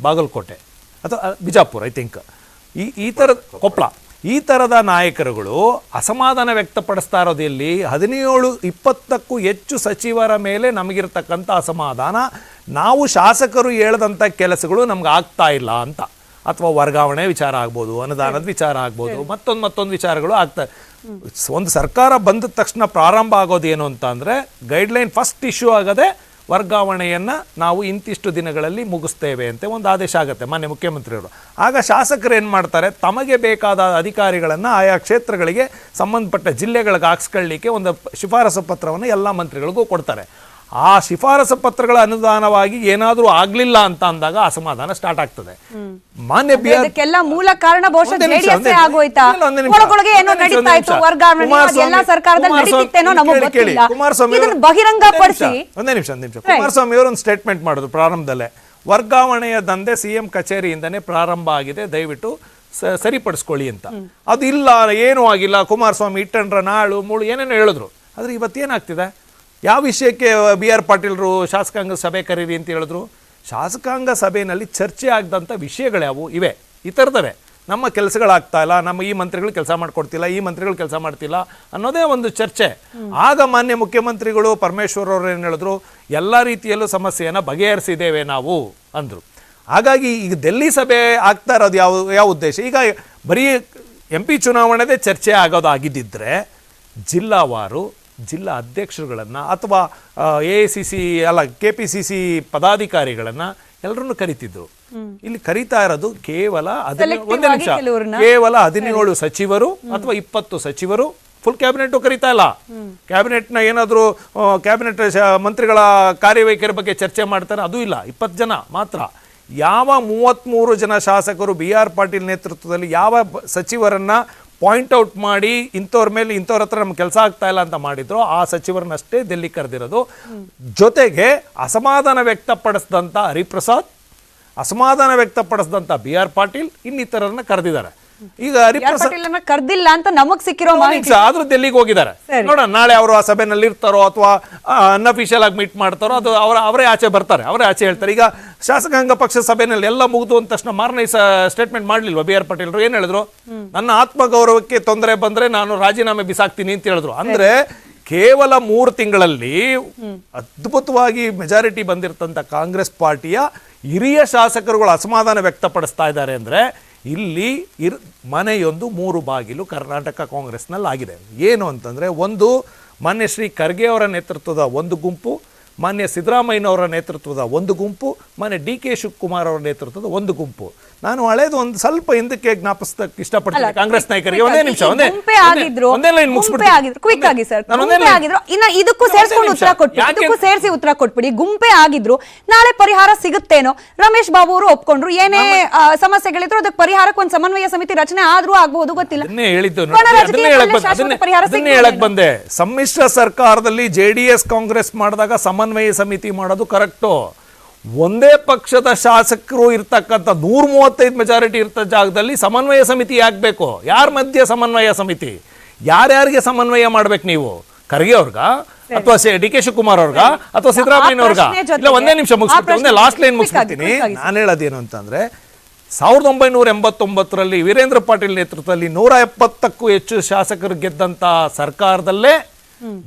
ಬಾಗಲಕೋಟೆ ಅಥವಾ ಬಿಜಾಪುರ, ಐ ಥಿಂಕ್. ಈ ಥರದ ಕೊಪ್ಪಳ. ಈ ಥರದ ನಾಯಕರುಗಳು ಅಸಮಾಧಾನ ವ್ಯಕ್ತಪಡಿಸ್ತಾ ಇರೋದು ಎಲ್ಲಿ? 17-20ಕ್ಕೂ ಹೆಚ್ಚು ಸಚಿವರ ಮೇಲೆ ನಮಗಿರ್ತಕ್ಕಂಥ ಅಸಮಾಧಾನ, ನಾವು ಶಾಸಕರು ಹೇಳದಂಥ ಕೆಲಸಗಳು ನಮ್ಗೆ ಆಗ್ತಾ ಇಲ್ಲ ಅಂತ. ಅಥವಾ ವರ್ಗಾವಣೆ ವಿಚಾರ ಆಗ್ಬೋದು, ಅನುದಾನದ ವಿಚಾರ ಆಗ್ಬೋದು, ಮತ್ತೊಂದು ವಿಚಾರಗಳು ಆಗ್ತಾ. ಒಂದು ಸರ್ಕಾರ ಬಂದ ತಕ್ಷಣ ಪ್ರಾರಂಭ ಆಗೋದು ಏನು ಅಂತ ಅಂದರೆ, ಗೈಡ್ಲೈನ್ ಫಸ್ಟ್ ಇಶ್ಯೂ ಆಗದೆ ವರ್ಗಾವಣೆಯನ್ನು ನಾವು ಇಂತಿಷ್ಟು ದಿನಗಳಲ್ಲಿ ಮುಗಿಸ್ತೇವೆ ಅಂತ ಒಂದು ಆದೇಶ ಆಗುತ್ತೆ ಮಾನ್ಯ ಮುಖ್ಯಮಂತ್ರಿಯವರು. ಆಗ ಶಾಸಕರು ಏನು ಮಾಡ್ತಾರೆ, ತಮಗೆ ಬೇಕಾದ ಅಧಿಕಾರಿಗಳನ್ನು ಆಯಾ ಕ್ಷೇತ್ರಗಳಿಗೆ ಸಂಬಂಧಪಟ್ಟ ಜಿಲ್ಲೆಗಳಿಗೆ ಹಾಕ್ಸ್ಕೊಳ್ಳಿಕ್ಕೆ ಒಂದು ಶಿಫಾರಸು ಪತ್ರವನ್ನು ಎಲ್ಲ ಮಂತ್ರಿಗಳಿಗೂ ಕೊಡ್ತಾರೆ. ಆ ಶಿಫಾರಸು ಪತ್ರಗಳ ಅನುದಾನವಾಗಿ ಏನಾದರೂ ಆಗಲಿಲ್ಲ ಅಂತ ಅಂದಾಗ ಅಸಮಾಧಾನ ಸ್ಟಾರ್ಟ್ ಆಗ್ತದೆ. ಮಾನ್ಯ
ಇದಕ್ಕೆಲ್ಲ ಮೂಲ ಕಾರಣ ಬಹುಶಃ JDS ಆಗೋಯ್ತಾ? ಒಳಗೊಳಗೆ ಏನೋ ನಡೀತಾ ಇತ್ತು, ವರ್ಗಾವಣೆ ಎಲ್ಲ ಸರ್ಕಾರದಲ್ಲಿ ನಡೀತಿತ್ತೇನೋ ನಮಗೆ ಗೊತ್ತಿಲ್ಲ. ಇದನ್ನು ಬಹಿರಂಗಪಡಿಸಿ
ಒಂದೇ ನಿಮಿಷ ಕುಮಾರಸ್ವಾಮಿ ಅವರು ಒಂದು ಸ್ಟೇಟ್ಮೆಂಟ್ ಮಾಡಿದ್ರು ಪ್ರಾರಂಭದಲ್ಲೇ, ವರ್ಗಾವಣೆಯ ದಂಧೆ CM ಕಚೇರಿಯಿಂದನೇ ಪ್ರಾರಂಭ ಆಗಿದೆ, ದಯವಿಟ್ಟು ಸರಿಪಡಿಸ್ಕೊಳ್ಳಿ ಅಂತ. ಅದು ಇಲ್ಲ, ಏನೂ ಆಗಿಲ್ಲ, ಕುಮಾರಸ್ವಾಮಿ ಇಟ್ಟಂಡ್ರ ನಾಳು ಮೂಳು ಏನೇನೋ ಹೇಳಿದ್ರು. ಆದರೆ ಇವತ್ತೇನಾಗ್ತಿದೆ? ಯಾವ ವಿಷಯಕ್ಕೆ BR ಪಾಟೀಲ್ರು ಶಾಸಕಾಂಗ ಸಭೆ ಕರೀರಿ ಅಂತ ಹೇಳಿದ್ರು? ಶಾಸಕಾಂಗ ಸಭೆಯಲ್ಲಿ ಚರ್ಚೆ ಆಗದಂಥ ವಿಷಯಗಳ್ಯಾವು ಇವೆ, ಈ ಥರದವೇ. ನಮ್ಮ ಕೆಲಸಗಳಾಗ್ತಾ ಇಲ್ಲ, ನಮ್ಮ ಈ ಮಂತ್ರಿಗಳು ಕೆಲಸ ಮಾಡ್ಕೊಡ್ತಿಲ್ಲ, ಈ ಮಂತ್ರಿಗಳು ಕೆಲಸ ಮಾಡ್ತಿಲ್ಲ ಅನ್ನೋದೇ ಒಂದು ಚರ್ಚೆ. ಆಗ ಮಾನ್ಯ ಮುಖ್ಯಮಂತ್ರಿಗಳು ಪರಮೇಶ್ವರ್ ಅವರು ಏನು ಹೇಳಿದ್ರು, ಎಲ್ಲ ರೀತಿಯಲ್ಲೂ ಸಮಸ್ಯೆಯನ್ನು ಬಗೆಹರಿಸಿದ್ದೇವೆ ನಾವು ಅಂದರು. ಹಾಗಾಗಿ ಈಗ ಡೆಲ್ಲಿ ಸಭೆ ಆಗ್ತಾ ಇರೋದು ಯಾವ ಉದ್ದೇಶ? ಈಗ ಬರೀ MP ಚುನಾವಣೆದೇ ಚರ್ಚೆ ಆಗೋದಾಗಿದ್ದಿದ್ರೆ ಜಿಲ್ಲಾವಾರು ಜಿಲ್ಲಾ ಅಧ್ಯಕ್ಷರುಗಳನ್ನು ಅಥವಾ AICC ಅಲ್ಲ KPCC ಪದಾಧಿಕಾರಿಗಳನ್ನು ಎಲ್ಲರನ್ನು ಕರಿತಿದ್ರು. ಇಲ್ಲಿ ಕರೀತಾ ಇರೋದು ಕೇವಲ 17 ಸಚಿವರು ಅಥವಾ 20 ಸಚಿವರು ಫುಲ್ ಕ್ಯಾಬಿನೆಟ್ ಕರೀತಾ ಇಲ್ಲ. ಕ್ಯಾಬಿನೆಟ್ನ ಏನಾದರೂ ಕ್ಯಾಬಿನೆಟ್ ಮಂತ್ರಿಗಳ ಕಾರ್ಯವೈಖರಿ ಬಗ್ಗೆ ಚರ್ಚೆ ಮಾಡ್ತಾರೆ, ಅದು ಇಲ್ಲ. 20 ಜನ ಮಾತ್ರ. ಯಾವ 33 ಜನ ಶಾಸಕರು ಬಿ ಆರ್ ಪಾಟೀಲ್ ನೇತೃತ್ವದಲ್ಲಿ ಯಾವ ಸಚಿವರನ್ನ ಪಾಯಿಂಟ್ ಔಟ್ ಮಾಡಿ ಇಂಥವ್ರ ಮೇಲೆ ಇಂಥವ್ರ ಹತ್ರ ನಮ್ಗೆ ಕೆಲಸ ಆಗ್ತಾ ಇಲ್ಲ ಅಂತ ಮಾಡಿದ್ರು, ಆ ಸಚಿವರನ್ನಷ್ಟೇ ಡೆಲ್ಲಿ ಕರೆದಿರೋದು. ಜೊತೆಗೆ ಅಸಮಾಧಾನ ವ್ಯಕ್ತಪಡಿಸಿದಂಥ ಹರಿಪ್ರಸಾದ್, ಅಸಮಾಧಾನ ವ್ಯಕ್ತಪಡಿಸಿದಂಥ ಬಿ ಆರ್ ಪಾಟೀಲ್, ಇನ್ನಿತರರನ್ನ ಕರೆದಿದ್ದಾರೆ. ಈಗ ಹರಿಪ್ರಸಾದ್
ಕರ್ದಿಲ್ಲ ಅಂತ ನಮಗ್ ಸಿಕ್ಕಿರೋ ಮಾಹಿತಿ,
ಆದ್ರೂ ಡೆಲ್ಲಿಗೆ ಹೋಗಿದ್ದಾರೆ. ನೋಡೋಣ ನಾಳೆ ಅವರು ಆ ಸಭೆನಲ್ಲಿ ಇರ್ತಾರೋ ಅಥವಾ ಅನ್ಅಫಿಷಿಯಲ್ ಆಗಿ ಮೀಟ್ ಮಾಡ್ತಾರೋ, ಅದು ಅವರೇ ಆಚೆ ಬರ್ತಾರೆ, ಅವರೇ ಆಚೆ ಹೇಳ್ತಾರೆ. ಈಗ ಶಾಸಕಾಂಗ ಪಕ್ಷದ ಸಭೆಯಲ್ಲಿ ಎಲ್ಲ ಮುಗಿದು ಅಂದ ತಕ್ಷಣ ಮಾರನೇ ಸ್ಟೇಟ್ಮೆಂಟ್ ಮಾಡ್ಲಿಲ್ವಾ ಬಿ ಆರ್ ಪಾಟೀಲ್? ಏನ್ ಹೇಳಿದ್ರು? ನನ್ನ ಆತ್ಮಗೌರವಕ್ಕೆ ತೊಂದರೆ ಬಂದ್ರೆ ನಾನು ರಾಜೀನಾಮೆ ಬಿಸಾಕ್ತೀನಿ ಅಂತ ಹೇಳಿದ್ರು. ಅಂದ್ರೆ ಕೇವಲ 3 ತಿಂಗಳಲ್ಲಿ ಅದ್ಭುತವಾಗಿ ಮೆಜಾರಿಟಿ ಬಂದಿರ್ತಂತ ಕಾಂಗ್ರೆಸ್ ಪಾರ್ಟಿಯ ಹಿರಿಯ ಶಾಸಕರುಗಳು ಅಸಮಾಧಾನ ವ್ಯಕ್ತಪಡಿಸ್ತಾ ಇದ್ದಾರೆ. ಅಂದ್ರೆ ಇಲ್ಲಿ ಮನೆಯೊಂದು 3 ಬಾಗಿಲು ಕರ್ನಾಟಕ ಕಾಂಗ್ರೆಸ್ನಲ್ಲಿ ಆಗಿದೆ. ಏನು ಅಂತಂದ್ರೆ, ಒಂದು ಮಾನ್ಯ ಶ್ರೀ ಖರ್ಗೆ ಅವರ ನೇತೃತ್ವದ ಒಂದು ಗುಂಪು, ಮಾನ್ಯ ಸಿದ್ದರಾಮಯ್ಯನವರ ನೇತೃತ್ವದ ಒಂದು ಗುಂಪು, ಮಾನ್ಯ ಡಿ ಕೆ ಶಿವಕುಮಾರ್ ಅವರ ನೇತೃತ್ವದ ಒಂದು ಗುಂಪು. ನಾನು ಹಳೇದು ಒಂದು ಸ್ವಲ್ಪ ಹಿಂದಕ್ಕೆ ಜ್ಞಾಪಿಸಕ್ಕೆ ಇಷ್ಟಪಡ್ತೀನಿ ಕಾಂಗ್ರೆಸ್ ನಾಯಕರಿಗೆ. ಒಂದೇ ನಿಮಿಷ, ಒಂದೇ ಲೈನ್ ಮುಗಿಸ್ಬಿಡ್ತೀನಿ.
ಇದಕ್ಕೂ ಸೇರಿಸಿ ಉತ್ತರ ಕೊಟ್ಬಿಡಿ. ಗುಂಪೆ ಆಗಿದ್ರು ನಾಳೆ ಪರಿಹಾರ ಸಿಗುತ್ತೇನೋ? ರಮೇಶ್ ಬಾಬು ಅವರು ಒಪ್ಕೊಂಡ್ರು, ಏನೇ ಸಮಸ್ಯೆಗಳಿದ್ರು ಅದಕ್ಕೆ ಪರಿಹಾರಕ್ಕೆ ಒಂದು ಸಮನ್ವಯ ಸಮಿತಿ ರಚನೆ ಆದ್ರೂ ಆಗ್ಬಹುದು, ಗೊತ್ತಿಲ್ಲ.
ಅದನ್ನೇ ಹೇಳಕ್ ಬಂದೆ. ಸಮ್ಮಿಶ್ರ ಸರ್ಕಾರದಲ್ಲಿ ಜೆಡಿಎಸ್ ಕಾಂಗ್ರೆಸ್ ಮಾಡಿದಾಗ ಸಮನ್ವಯ ಸಮಿತಿ ಮಾಡೋದು ಕರೆಕ್ಟು. ಒಂದೇ ಪಕ್ಷದ ಶಾಸಕರು ಇರ್ತಕ್ಕಂಥ 135 ಮೆಜಾರಿಟಿ ಇರ್ತ ಜಾಗದಲ್ಲಿ ಸಮನ್ವಯ ಸಮಿತಿ ಯಾಕಬೇಕು? ಯಾರ ಮಧ್ಯೆ ಸಮನ್ವಯ ಸಮಿತಿ? ಯಾರ್ಯಾರಿಗೆ ಸಮನ್ವಯ ಮಾಡ್ಬೇಕು ನೀವು? ಖರ್ಗೆ ಅವ್ರಗ ಅಥವಾ ಡಿ ಕೆ ಶಿವಕುಮಾರ್ ಅವ್ರಗ ಅಥವಾ ಸಿದ್ದರಾಮಯ್ಯನವ್ರಗ? ಇಲ್ಲ, ಒಂದೇ ನಿಮಿಷ ಮುಗಿಸ್ಬಿಡ್ತೀನಿ, ಒಂದೇ ಲಾಸ್ಟ್ ಲೈನ್ ಮುಗಿಸ್ಬಿಡ್ತೀನಿ. ನಾನು ಹೇಳೋದೇನು ಅಂತಂದ್ರೆ, 1989ರಲ್ಲಿ ವೀರೇಂದ್ರ ಪಾಟೀಲ್ ನೇತೃತ್ವದಲ್ಲಿ 170ಕ್ಕೂ ಹೆಚ್ಚು ಶಾಸಕರು ಗೆದ್ದಂತ ಸರ್ಕಾರದಲ್ಲೇ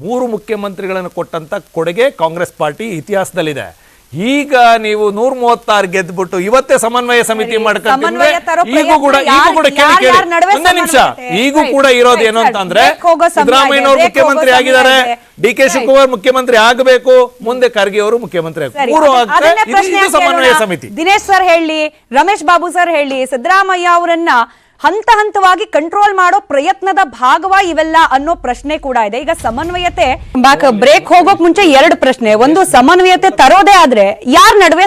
3 ಮುಖ್ಯಮಂತ್ರಿಗಳನ್ನು ಕೊಟ್ಟಂತ ಕೊಡುಗೆ ಕಾಂಗ್ರೆಸ್ ಪಾರ್ಟಿ ಇತಿಹಾಸದಲ್ಲಿದೆ. ಈಗ ನೀವು 136 ಗೆದ್ಬಿಟ್ಟು ಇವತ್ತೇ ಸಮನ್ವಯ ಸಮಿತಿ ಮಾಡ್ಕೊಂಡ್ರೆ ಈಗೂ ಕೂಡ ಒಂದೇ ನಿಮಿಷ, ಈಗೂ ಕೂಡ ಇರೋದು ಏನು ಅಂತಂದ್ರೆ, ಸಿದ್ದರಾಮಯ್ಯನವರು ಮುಖ್ಯಮಂತ್ರಿ ಆಗಿದ್ದಾರೆ, ಡಿ ಕೆ ಶಿವಕುಮಾರ್ ಮುಖ್ಯಮಂತ್ರಿ ಆಗಬೇಕು, ಮುಂದೆ ಖರ್ಗೆ ಅವರು ಮುಖ್ಯಮಂತ್ರಿ ಆಗಬೇಕು. ಸಮನ್ವಯ ಸಮಿತಿ
ದಿನೇಶ್ ಸರ್ ಹೇಳಿ, ರಮೇಶ್ ಬಾಬು ಸರ್ ಹೇಳಿ, ಸಿದ್ದರಾಮಯ್ಯ ಅವರನ್ನ ಹಂತ ಹಂತವಾಗಿ ಕಂಟ್ರೋಲ್ ಮಾಡೋ ಪ್ರಯತ್ನದ ಭಾಗವ ಇವೆಲ್ಲ ಅನ್ನೋ ಪ್ರಶ್ನೆ ಕೂಡ ಇದೆ. ಈಗ ಸಮನ್ವಯತೆ ಬ್ರೇಕ್ ಹೋಗೋಕ್ ಮುಂಚೆ 2 ಪ್ರಶ್ನೆ. ಒಂದು, ಸಮನ್ವಯತೆ ತರೋದೇ ಆದ್ರೆ ಯಾರ ನಡುವೆ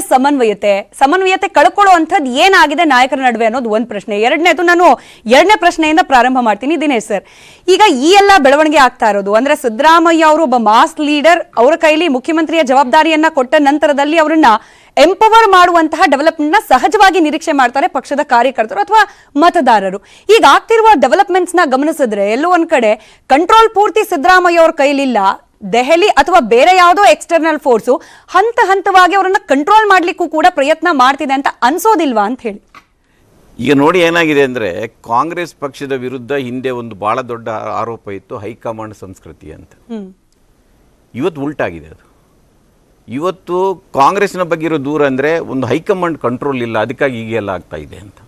ಸಮನ್ವಯತೆ ಕಳ್ಕೊಳ್ಳೋ ಅಂಥದ್ದು ಏನಾಗಿದೆ ನಾಯಕರ ನಡುವೆ ಅನ್ನೋದು ಒಂದು ಪ್ರಶ್ನೆ. ಎರಡನೇದು, ನಾನು 2ನೇ ಪ್ರಶ್ನೆಯಿಂದ ಪ್ರಾರಂಭ ಮಾಡ್ತೀನಿ. ದಿನೇಶ್ ಸರ್, ಈಗ ಈ ಎಲ್ಲ ಬೆಳವಣಿಗೆ ಆಗ್ತಾ ಇರೋದು ಅಂದ್ರೆ ಸಿದ್ದರಾಮಯ್ಯ ಅವರು ಒಬ್ಬ ಮಾಸ್ ಲೀಡರ್, ಅವರ ಕೈಲಿ ಮುಖ್ಯಮಂತ್ರಿಯ ಜವಾಬ್ದಾರಿಯನ್ನ ಕೊಟ್ಟ ನಂತರದಲ್ಲಿ ಅವರನ್ನ ಎಂಪವರ್ ಮಾಡುವಂತಹ ಡೆವಲಪ್ಮೆಂಟ್ ನ ಸಹಜವಾಗಿ ನಿರೀಕ್ಷೆ ಮಾಡ್ತಾರೆ ಪಕ್ಷದ ಕಾರ್ಯಕರ್ತರು ಅಥವಾ ಮತದಾರರು. ಈಗ ಆಗ್ತಿರುವ ಡೆವಲಪ್ಮೆಂಟ್ಸ್ ನ ಗಮನಿಸಿದ್ರೆ ಎಲ್ಲೋ ಒಂದ್ ಕಡೆ ಕಂಟ್ರೋಲ್ ಪೂರ್ತಿ ಸಿದ್ದರಾಮಯ್ಯ ಅವ್ರ ಕೈಲಿಲ್ಲ. ದೆಹಲಿ ಅಥವಾ ಬೇರೆ ಯಾವುದೋ ಎಕ್ಸ್ಟರ್ನಲ್ ಫೋರ್ಸು ಹಂತ ಹಂತವಾಗಿ ಅವರನ್ನ ಕಂಟ್ರೋಲ್ ಮಾಡ್ಲಿಕ್ಕೂ ಕೂಡ ಪ್ರಯತ್ನ ಮಾಡ್ತಿದೆ ಅಂತ ಅನ್ಸೋದಿಲ್ವಾ ಅಂತ ಹೇಳಿ.
ಈಗ ನೋಡಿ ಏನಾಗಿದೆ ಅಂದರೆ, ಕಾಂಗ್ರೆಸ್ ಪಕ್ಷದ ವಿರುದ್ಧ ಹಿಂದೆ ಒಂದು ಭಾಳ ದೊಡ್ಡ ಆರೋಪ ಇತ್ತು, ಹೈಕಮಾಂಡ್ ಸಂಸ್ಕೃತಿ ಅಂತ. ಇವತ್ತು ಉಲ್ಟಾಗಿದೆ ಅದು. ಇವತ್ತು ಕಾಂಗ್ರೆಸ್ನ ಬಗ್ಗೆ ಇರೋ ದೂರ ಅಂದರೆ ಒಂದು ಹೈಕಮಾಂಡ್ ಕಂಟ್ರೋಲ್ ಇಲ್ಲ, ಅದಕ್ಕಾಗಿ ಹೀಗೆಲ್ಲ ಆಗ್ತಾ ಇದೆ ಅಂತ.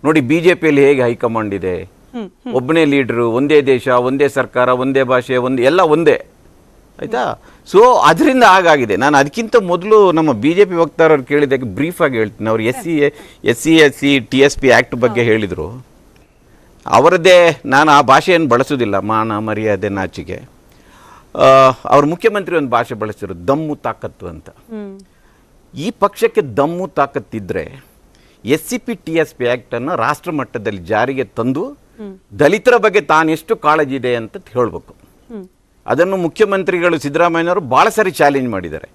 ನೋಡಿ BJPಯಲ್ಲಿ ಹೇಗೆ ಹೈಕಮಾಂಡ್ ಇದೆ, ಒಬ್ಬನೇ ಲೀಡ್ರು, ಒಂದೇ ದೇಶ, ಒಂದೇ ಸರ್ಕಾರ, ಒಂದೇ ಭಾಷೆ, ಎಲ್ಲ ಒಂದೇ, ಆಯ್ತಾ? ಸೊ ಅದರಿಂದ ಹಾಗಾಗಿದೆ. ನಾನು ಅದಕ್ಕಿಂತ ಮೊದಲು ನಮ್ಮ BJP ವಕ್ತಾರರು ಕೇಳಿದಾಗ ಬ್ರೀಫ್ ಆಗಿ ಹೇಳ್ತೀನಿ. ಅವರು SC TSP ಆ್ಯಕ್ಟ್ ಬಗ್ಗೆ ಹೇಳಿದರು. ಅವರದ್ದೇ, ನಾನು ಆ ಭಾಷೆಯನ್ನು ಬಳಸೋದಿಲ್ಲ, ಮಾನ ಮರ್ಯಾದೆ ನಾಚಿಕೆ. ಅವ್ರ ಮುಖ್ಯಮಂತ್ರಿ ಒಂದು ಭಾಷೆ ಬಳಸಿದ್ರು, ದಮ್ಮು ತಾಕತ್ತು ಅಂತ. ಈ ಪಕ್ಷಕ್ಕೆ ದಮ್ಮು ತಾಕತ್ತಿದ್ರೆ SCP TSP ಆ್ಯಕ್ಟ್ ಅನ್ನು ರಾಷ್ಟ್ರ ಮಟ್ಟದಲ್ಲಿ ಜಾರಿಗೆ ತಂದು ದಲಿತರ ಬಗ್ಗೆ ತಾನೆಷ್ಟು ಕಾಳಜಿ ಇದೆ ಅಂತ ಹೇಳಬೇಕು. ಅದನ್ನು ಮುಖ್ಯಮಂತ್ರಿಗಳು ಸಿದ್ದರಾಮಯ್ಯನವರು ಭಾಳ ಸಾರಿ ಚಾಲೆಂಜ್ ಮಾಡಿದ್ದಾರೆ.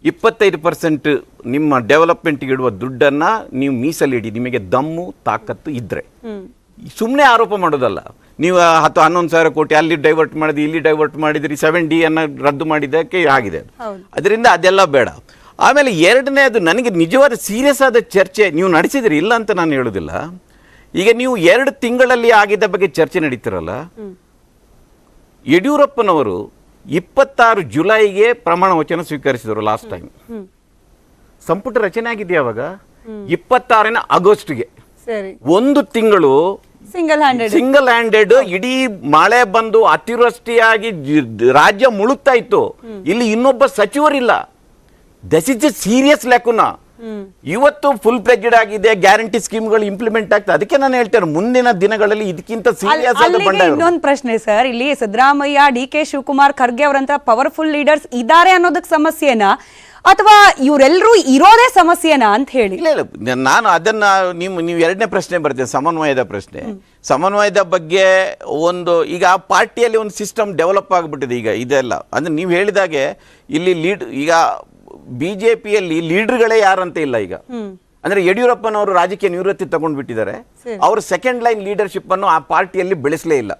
25% ನಿಮ್ಮ ಡೆವಲಪ್ಮೆಂಟ್ಗೆ ಇಡುವ ದುಡ್ಡನ್ನು ನೀವು ಮೀಸಲಿಡಿ, ನಿಮಗೆ ದಮ್ಮು ತಾಕತ್ತು ಇದ್ರೆ. ಸುಮ್ಮನೆ ಆರೋಪ ಮಾಡೋದಲ್ಲ. ನೀವು 10-11 ಸಾವಿರ ಕೋಟಿ ಅಲ್ಲಿ ಡೈವರ್ಟ್ ಮಾಡಿದ್ರಿ, ಇಲ್ಲಿ ಡೈವರ್ಟ್ ಮಾಡಿದ್ರಿ, 7D ಅನ್ನು ರದ್ದು ಮಾಡಿದ್ದಕ್ಕೆ ಆಗಿದೆ. ಅದರಿಂದ ಅದೆಲ್ಲ ಬೇಡ. ಆಮೇಲೆ ಎರಡನೇದು, ನನಗೆ ನಿಜವಾದ ಸೀರಿಯಸ್ ಆದ ಚರ್ಚೆ ನೀವು ನಡೆಸಿದ್ರಿ, ಇಲ್ಲ ಅಂತ ನಾನು ಹೇಳೋದಿಲ್ಲ. ಈಗ ನೀವು 2 ತಿಂಗಳಲ್ಲಿ ಆಗಿದ್ದ ಬಗ್ಗೆ ಚರ್ಚೆ ನಡೀತಿರಲ್ಲ. ಯಡಿಯೂರಪ್ಪನವರು 26 ಜುಲೈಗೆ ಪ್ರಮಾಣ ವಚನ ಸ್ವೀಕರಿಸಿದರು ಲಾಸ್ಟ್ ಟೈಮ್. ಸಂಪುಟ ರಚನೆ ಆಗಿದೆಯಾ ಅವಾಗ? 26 ಆಗಸ್ಟ್ಗೆ, 1 ತಿಂಗಳು ಸಿಂಗಲ್ ಹ್ಯಾಂಡೆಡ್ ಇಡೀ ಮಳೆ ಬಂದು ಅತಿವೃಷ್ಟಿಯಾಗಿ ರಾಜ್ಯ ಮುಳುಗ್ತಾ ಇತ್ತು. ಇಲ್ಲಿ ಇನ್ನೊಬ್ಬ ಸಚಿವರಿಲ್ಲ. ದಿಸ್ ಇಸ್ ಎ ಸೀರಿಯಸ್ ಲೆಕ್ಕುನ. ಇವತ್ತು ಫುಲ್ ಫ್ಲೆಡ್ಜೆಡ್ ಆಗಿದೆ, ಗ್ಯಾರಂಟಿ ಸ್ಕೀಮ್ಗಳು ಇಂಪ್ಲಿಮೆಂಟ್ ಆಗ್ತದೆ. ಅದಕ್ಕೆ ನಾನು ಹೇಳ್ತೇನೆ ಮುಂದಿನ ದಿನಗಳಲ್ಲಿ ಇದಕ್ಕಿಂತ ಸೀರಿಯಸ್ ಆದ ಬಂಡ.
ಇನ್ನೊಂದು ಪ್ರಶ್ನೆ ಸರ್, ಇಲ್ಲಿ ಸಿದ್ದರಾಮಯ್ಯ, ಡಿ.ಕೆ. ಶಿವಕುಮಾರ್, ಖರ್ಗೆ ಅವರಂತ ಪವರ್ಫುಲ್ ಲೀಡರ್ಸ್ ಇದ್ದಾರೆ ಅನ್ನೋದಕ್ಕೆ ಸಮಸ್ಯೆನಾ ಅಥವಾ ಇವರೆಲ್ಲರೂ ಇರೋದೇ ಸಮಸ್ಯೆನಾ ಅಂತ ಹೇಳಿ?
ಇಲ್ಲ ನಾನು ಅದನ್ನ ನೀವು ಎರಡನೇ ಪ್ರಶ್ನೆ ಬರ್ತೇನೆ, ಸಮನ್ವಯದ ಪ್ರಶ್ನೆ. ಸಮನ್ವಯದ ಬಗ್ಗೆ ಈಗ ಪಾರ್ಟಿಯಲ್ಲಿ ಒಂದು ಸಿಸ್ಟಮ್ ಡೆವಲಪ್ ಆಗಿಬಿಟ್ಟಿದೆ ಈಗ ಇದೆಲ್ಲ. ಅಂದ್ರೆ ನೀವು ಹೇಳಿದಾಗೆ ಇಲ್ಲಿ ಈಗ ಬಿಜೆಪಿಯಲ್ಲಿ ಲೀಡರ್ಗಳೇ ಯಾರಂತ ಇಲ್ಲ ಈಗ. ಅಂದ್ರೆ ಯಡಿಯೂರಪ್ಪನವರು ರಾಜಕೀಯ ನಿವೃತ್ತಿ ತಗೊಂಡ್ಬಿಟ್ಟಿದ್ದಾರೆ. ಅವರು ಸೆಕೆಂಡ್ ಲೈನ್ ಲೀಡರ್ಶಿಪ್ ಅನ್ನು ಆ ಪಾರ್ಟಿಯಲ್ಲಿ ಬೆಳೆಸಲೇ ಇಲ್ಲ.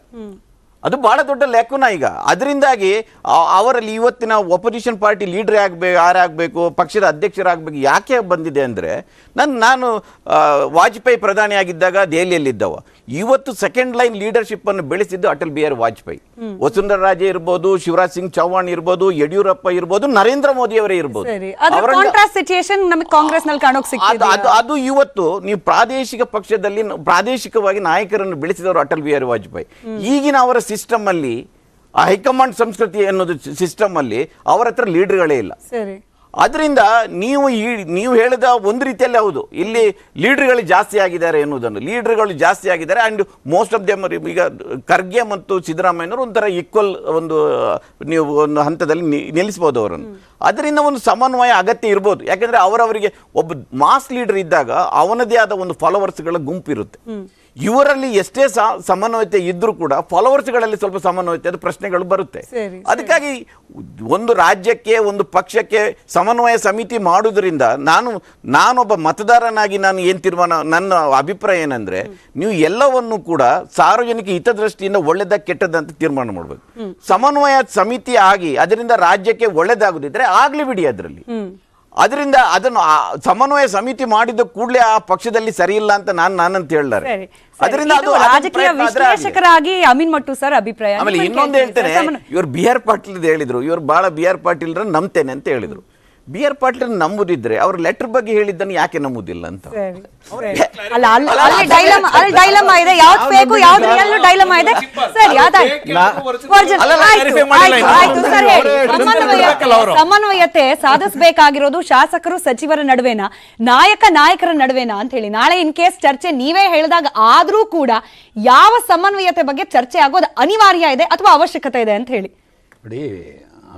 ಅದು ಬಹಳ ದೊಡ್ಡ ಲೆಕ್ಕನ ಈಗ. ಅದರಿಂದಾಗಿ ಅವರಲ್ಲಿ ಇವತ್ತಿನ ಒಪೋಸಿಷನ್ ಪಾರ್ಟಿ ಲೀಡರ್ ಯಾರಾಗಬೇಕು, ಪಕ್ಷದ ಅಧ್ಯಕ್ಷರಾಗಬೇಕು ಯಾಕೆ ಬಂದಿದೆ ಅಂದರೆ, ನಾನು ವಾಜಪೇಯಿ ಪ್ರಧಾನಿ ಆಗಿದ್ದಾಗ ದೆಹಲಿಯಲ್ಲಿದ್ದವ. ಇವತ್ತು ಸೆಕೆಂಡ್ ಲೈನ್ ಲೀಡರ್ಶಿಪ್ ಅನ್ನು ಬೆಳೆಸಿದ್ದು ಅಟಲ್ ಬಿಹಾರಿ ವಾಜಪೇಯಿ. ವಸುಂಧರಾ ರಾಜೆ ಇರ್ಬೋದು, ಶಿವರಾಜ್ ಸಿಂಗ್ ಚೌಹಾಣ್ ಇರ್ಬೋದು, ಯಡಿಯೂರಪ್ಪ ಇರ್ಬೋದು, ನರೇಂದ್ರ ಮೋದಿ ಅವರೇ ಇರ್ಬೋದು. ಅದು ಇವತ್ತು ನೀವು ಪ್ರಾದೇಶಿಕ ಪಕ್ಷದಲ್ಲಿ ಪ್ರಾದೇಶಿಕವಾಗಿ ನಾಯಕರನ್ನು ಬೆಳೆಸಿದವರು ಅಟಲ್ ಬಿಹಾರಿ ವಾಜಪೇಯಿ. ಈಗಿನ ಅವರ ಸಿಸ್ಟಮ್ ಅಲ್ಲಿ ಹೈಕಮಾಂಡ್ ಸಂಸ್ಕೃತಿ ಅನ್ನೋದು ಸಿಸ್ಟಮ್ ಅಲ್ಲಿ ಅವರ ಹತ್ರ ಲೀಡರ್ಗಳೇ ಇಲ್ಲ. ಅದರಿಂದ ನೀವು ಹೇಳಿದ ಒಂದು ರೀತಿಯಲ್ಲಿ ಹೌದು, ಇಲ್ಲಿ ಲೀಡರ್ಗಳು ಜಾಸ್ತಿ ಆಗಿದ್ದಾರೆ ಎನ್ನುವುದನ್ನು. ಲೀಡರ್ಗಳು ಜಾಸ್ತಿ ಆಗಿದ್ದಾರೆ ಅಂಡ್ ಮೋಸ್ಟ್ ಆಫ್ ದೆಮ್ ಈಗ ಖರ್ಗೆ ಮತ್ತು ಸಿದ್ದರಾಮಯ್ಯನವರು ಒಂಥರ ಈಕ್ವಲ್ ನೀವು ಒಂದು ಹಂತದಲ್ಲಿ ನಿಲ್ಲಿಸಬಹುದು ಅವರನ್ನು. ಅದರಿಂದ ಒಂದು ಸಮನ್ವಯ ಅಗತ್ಯ ಇರ್ಬೋದು. ಯಾಕಂದ್ರೆ ಅವರವರಿಗೆ ಒಬ್ಬ ಮಾಸ್ ಲೀಡರ್ ಇದ್ದಾಗ ಅವನದೇ ಆದ ಒಂದು ಫಾಲೋವರ್ಸ್ಗಳ ಗುಂಪು ಇರುತ್ತೆ. ಇವರಲ್ಲಿ ಎಷ್ಟೇ ಸಮನ್ವಯತೆ ಇದ್ರೂ ಕೂಡ ಫಾಲೋವರ್ಸ್ಗಳಲ್ಲಿ ಸ್ವಲ್ಪ ಸಮನ್ವಯತೆ ಪ್ರಶ್ನೆಗಳು ಬರುತ್ತೆ. ಅದಕ್ಕಾಗಿ ಒಂದು ರಾಜ್ಯಕ್ಕೆ ಒಂದು ಪಕ್ಷಕ್ಕೆ ಸಮನ್ವಯ ಸಮಿತಿ ಮಾಡುವುದರಿಂದ ನಾನೊಬ್ಬ ಮತದಾರನಾಗಿ ನಾನು ಏನು ತೀರ್ಮಾನ, ನನ್ನ ಅಭಿಪ್ರಾಯ ಏನಂದ್ರೆ, ನೀವು ಎಲ್ಲವನ್ನು ಕೂಡ ಸಾರ್ವಜನಿಕ ಹಿತದೃಷ್ಟಿಯಿಂದ ಒಳ್ಳೆದ ಕೆಟ್ಟದಂತ ತೀರ್ಮಾನ ಮಾಡಬೇಕು. ಸಮನ್ವಯ ಸಮಿತಿ ಆಗಿ ಅದರಿಂದ ರಾಜ್ಯಕ್ಕೆ ಒಳ್ಳೇದಾಗುದಿದ್ರೆ ಆಗ್ಲಿ ಬಿಡಿ ಅದರಲ್ಲಿ. ಅದರಿಂದ ಅದನ್ನು ಸಮನ್ವಯ ಸಮಿತಿ ಮಾಡಿದ ಕೂಡಲೇ ಆ ಪಕ್ಷದಲ್ಲಿ ಸರಿ ಇಲ್ಲ ಅಂತ ನಾನಂತ ಹೇಳಿದ್ದಾರೆ. ಅದರಿಂದ ಅದು
ರಾಜಕೀಯ ವಿಶ್ಲೇಷಕರಾಗಿ ಅಮೀನ್ ಮಟ್ಟು ಸರ್ ಅಭಿಪ್ರಾಯ.
ಆಮೇಲೆ ಇನ್ನೊಂದು ಹೇಳ್ತೇನೆ, ಇವ್ರು ಬಿ.ಆರ್. ಪಾಟೀಲ್ ಹೇಳಿದ್ರು, ಇವ್ರು ಬಹಳ ಬಿ.ಆರ್. ಪಾಟೀಲ್ ನಂಬ್ತೇನೆ ಅಂತ ಹೇಳಿದ್ರು. ಬಿ.ಆರ್. ಪಾಟೀಲ್ ನಂಬುದಿದ್ರೆ ಅವ್ರ ಲೆಟರ್ ಬಗ್ಗೆ ಹೇಳಿದ್ದನ್ನು ಯಾಕೆ ನಂಬುದಿಲ್ಲ ಅಂತ.
ಡೈಲಮಾ ಇದೆ, ಯಾವ್ದು ಬೇಕು ಯಾವ್ದು ರಿಯಲ್ ಡೈಲಮಾ ಇದೆ. ಸರಿ, ಸಮನ್ವಯತೆ ಸಾಧಿಸಬೇಕಾಗಿರೋದು ಶಾಸಕರು ಸಚಿವರ ನಡುವೆನಾ, ನಾಯಕರ ನಡುವೆನಾ ಅಂತ ಹೇಳಿ. ನಾಳೆ ಇನ್ ಕೇಸ್ ಚರ್ಚೆ ನೀವೇ ಹೇಳಿದಾಗ ಆದ್ರೂ ಕೂಡ ಯಾವ ಸಮನ್ವಯತೆ ಬಗ್ಗೆ ಚರ್ಚೆ ಆಗೋದು ಅನಿವಾರ್ಯ ಇದೆ ಅಥವಾ ಅವಶ್ಯಕತೆ ಇದೆ ಅಂತ ಹೇಳಿ.
ನೋಡಿ,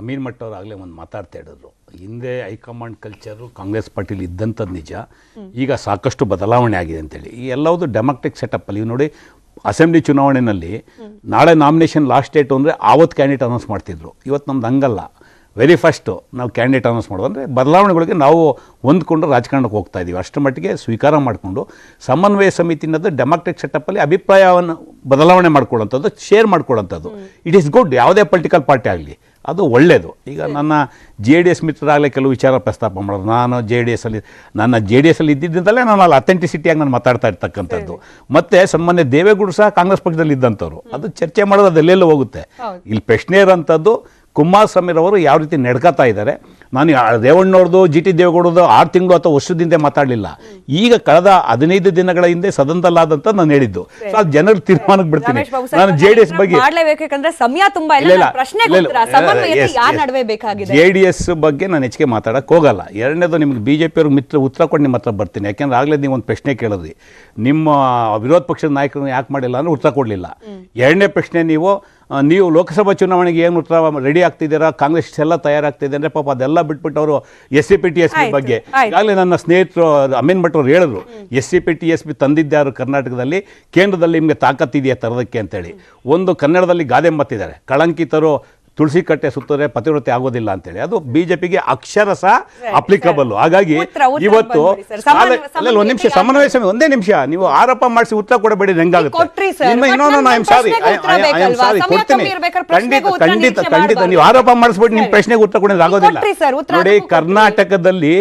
ಅಮೀನ್ ಮಟ್ ಅವರು ಆಗಲೇ ಒಂದು ಮಾತಾಡ್ತಾ ಹೇಳಿದ್ರು, ಹಿಂದೆ ಹೈಕಮಾಂಡ್ ಕಲ್ಚರು ಕಾಂಗ್ರೆಸ್ ಪಾರ್ಟಿಲಿ ಇದ್ದಂಥದ್ದು ನಿಜ, ಈಗ ಸಾಕಷ್ಟು ಬದಲಾವಣೆ ಆಗಿದೆ ಅಂತೇಳಿ. ಈ ಎಲ್ಲವುದು ಡೆಮಾಕ್ರೆಟಿಕ್ ಸೆಟಪ್ಪಲ್ಲಿ ನೋಡಿ, ಅಸೆಂಬ್ಲಿ ಚುನಾವಣೆಯಲ್ಲಿ ನಾಳೆ ನಾಮಿನೇಷನ್ ಲಾಸ್ಟ್ ಡೇಟು ಅಂದರೆ ಆವತ್ತು ಕ್ಯಾಂಡಿಡೇಟ್ ಅನೌನ್ಸ್ ಮಾಡ್ತಿದ್ರು. ಇವತ್ತು ನಮ್ದು ಹಂಗಲ್ಲ, ವೆರಿ ಫಸ್ಟು ನಾವು ಕ್ಯಾಂಡಿಡೇಟ್ ಅನೌನ್ಸ್ ಮಾಡೋದು. ಅಂದರೆ ಬದಲಾವಣೆಗಳಿಗೆ ನಾವು ಹೊಂದ್ಕೊಂಡು ರಾಜಕಾರಣಕ್ಕೆ ಹೋಗ್ತಾ ಇದ್ದೀವಿ. ಅಷ್ಟರ ಮಟ್ಟಿಗೆ ಸ್ವೀಕಾರ ಮಾಡಿಕೊಂಡು ಸಮನ್ವಯ ಸಮಿತಿ ಅನ್ನೋದು ಡೆಮಾಕ್ರೆಟಿಕ್ ಸೆಟಪ್ಪಲ್ಲಿ ಅಭಿಪ್ರಾಯವನ್ನು ಬದಲಾವಣೆ ಮಾಡ್ಕೊಳ್ಳೋಂಥದ್ದು, ಶೇರ್ ಮಾಡ್ಕೊಳ್ಳೋಂಥದ್ದು. It is good. ಯಾವುದೇ ಪೊಲಿಟಿಕಲ್ ಪಾರ್ಟಿ ಆಗಲಿ ಅದು ಒಳ್ಳೆಯದು. ಈಗ ನನ್ನ JDS ಮಿತ್ರರಾಗಲೇ ಕೆಲವು ವಿಚಾರ ಪ್ರಸ್ತಾಪ ಮಾಡೋದು. ನಾನು ನನ್ನ ಜೆ ಡಿ ಎಸ್ಸಲ್ಲಿ ಇದ್ದಿದ್ದಲ್ಲೇ ನಾನು ಅಲ್ಲಿ ಅಥೆಂಟಿಸಿಟಿಯಾಗಿ ನಾನು ಮಾತಾಡ್ತಾ ಇರ್ತಕ್ಕಂಥದ್ದು. ಮತ್ತು ಸನ್ಮಾನ್ಯ ದೇವೇಗೌಡರು ಸಹ ಕಾಂಗ್ರೆಸ್ ಪಕ್ಷದಲ್ಲಿ ಇದ್ದಂಥವ್ರು. ಅದು ಚರ್ಚೆ ಮಾಡೋದು ಅದೆಲ್ಲೆಲ್ಲೂ ಹೋಗುತ್ತೆ. ಇಲ್ಲಿ ಪ್ರಶ್ನೆ ಇರೋಂಥದ್ದು ಕುಮಾರಸ್ವಾಮಿರವರು ಯಾವ ರೀತಿ ನಡ್ಕೋತಾ ಇದ್ದಾರೆ. ನಾನು ರೇವಣ್ಣವ್ರದ್ದು, GT ದೇವೇಗೌಡರದು 6 ತಿಂಗಳು ಅಥವಾ ವರ್ಷದಿಂದ ಮಾತಾಡಲಿಲ್ಲ. ಈಗ ಕಳೆದ 15 ದಿನಗಳ ಹಿಂದೆ ಸದನದಲ್ಲಾದಂತ ನಾನು ಹೇಳಿದ್ದು. ಅದು ಜನರ ತೀರ್ಮಾನಕ್ಕೆ ಬಿಡ್ತೀನಿ. ನಾನು JDS ಬಗ್ಗೆ JDS ಬಗ್ಗೆ ನಾನು ಹೆಚ್ಚಿಗೆ ಮಾತಾಡಕ್ಕೆ ಹೋಗಲ್ಲ. ಎರಡನೇದು, ನಿಮ್ಗೆ BJP ಅವ್ರಿಗೆ ಉತ್ತರ ಕೊಟ್ಟು ನಿಮ್ಮ ಹತ್ರ ಬರ್ತೀನಿ. ಯಾಕೆಂದ್ರೆ ಆಗಲೇ ನೀವು ಒಂದು ಪ್ರಶ್ನೆ ಕೇಳಿದ್ರಿ, ನಿಮ್ಮ ವಿರೋಧ ಪಕ್ಷದ ನಾಯಕರನ್ನು ಯಾಕೆ ಮಾಡಿಲ್ಲ ಅಂದ್ರೆ ಉತ್ತರ ಕೊಡಲಿಲ್ಲ. ಎರಡನೇ ಪ್ರಶ್ನೆ, ನೀವು ಲೋಕಸಭಾ ಚುನಾವಣೆಗೆ ಏನು ಉತ್ತರ ರೆಡಿ ಆಗ್ತಿದ್ದೀರಾ, ಕಾಂಗ್ರೆಸ್ ಎಲ್ಲ ತಯಾರಾಗ್ತಿದೆ ಅಂದರೆ ಪಾಪ ಅದೆಲ್ಲ ಬಿಟ್ಬಿಟ್ಟು ಅವರು SCP-TSP ಬಗ್ಗೆ ಈಗಾಗಲೇ ನನ್ನ ಸ್ನೇಹಿತರು ಅಮೀನ್ ಭಟ್ ಅವರು ಹೇಳಿದ್ರು, SCP-TSP ತಂದಿದ್ದಾರು ಕರ್ನಾಟಕದಲ್ಲಿ, ಕೇಂದ್ರದಲ್ಲಿ ನಿಮಗೆ ತಾಕತ್ತಿದೆಯಾ ತರೋದಕ್ಕೆ ಅಂತೇಳಿ. ಒಂದು ಕನ್ನಡದಲ್ಲಿ ಗಾದೆ ಮಾತಿದ್ದಾರೆ, ಕಳಂಕಿತರು ತುಳಸಿ ಕಟ್ಟೆ ಸುತ್ತರೆ ಪತಿವ್ರತೆ ಆಗೋದಿಲ್ಲ ಅಂತೇಳಿ. ಅದು ಬಿಜೆಪಿಗೆ ಅಕ್ಷರಸ ಅಪ್ಲಿಕಬಲ್. ಹಾಗಾಗಿ ಇವತ್ತು ಒಂದು ನಿಮಿಷ ಸಮನ್ವಯ ಸಮಿತಿ, ಒಂದೇ ನಿಮಿಷ, ನೀವು ಆರೋಪ ಮಾಡಿಸಿ ಉತ್ತರ ಕೊಡಬೇಡಿ, ಹೆಂಗಾಗುತ್ತೆ? ಖಂಡಿತ ನೀವು ಆರೋಪ ಮಾಡಿಸ್ಬಿಟ್ಟು ನಿಮ್ಮ ಪ್ರಶ್ನೆಗೆ ಉತ್ತರ ಕೊಡೋದು ಆಗೋದಿಲ್ಲ. ನೋಡಿ, ಕರ್ನಾಟಕದಲ್ಲಿ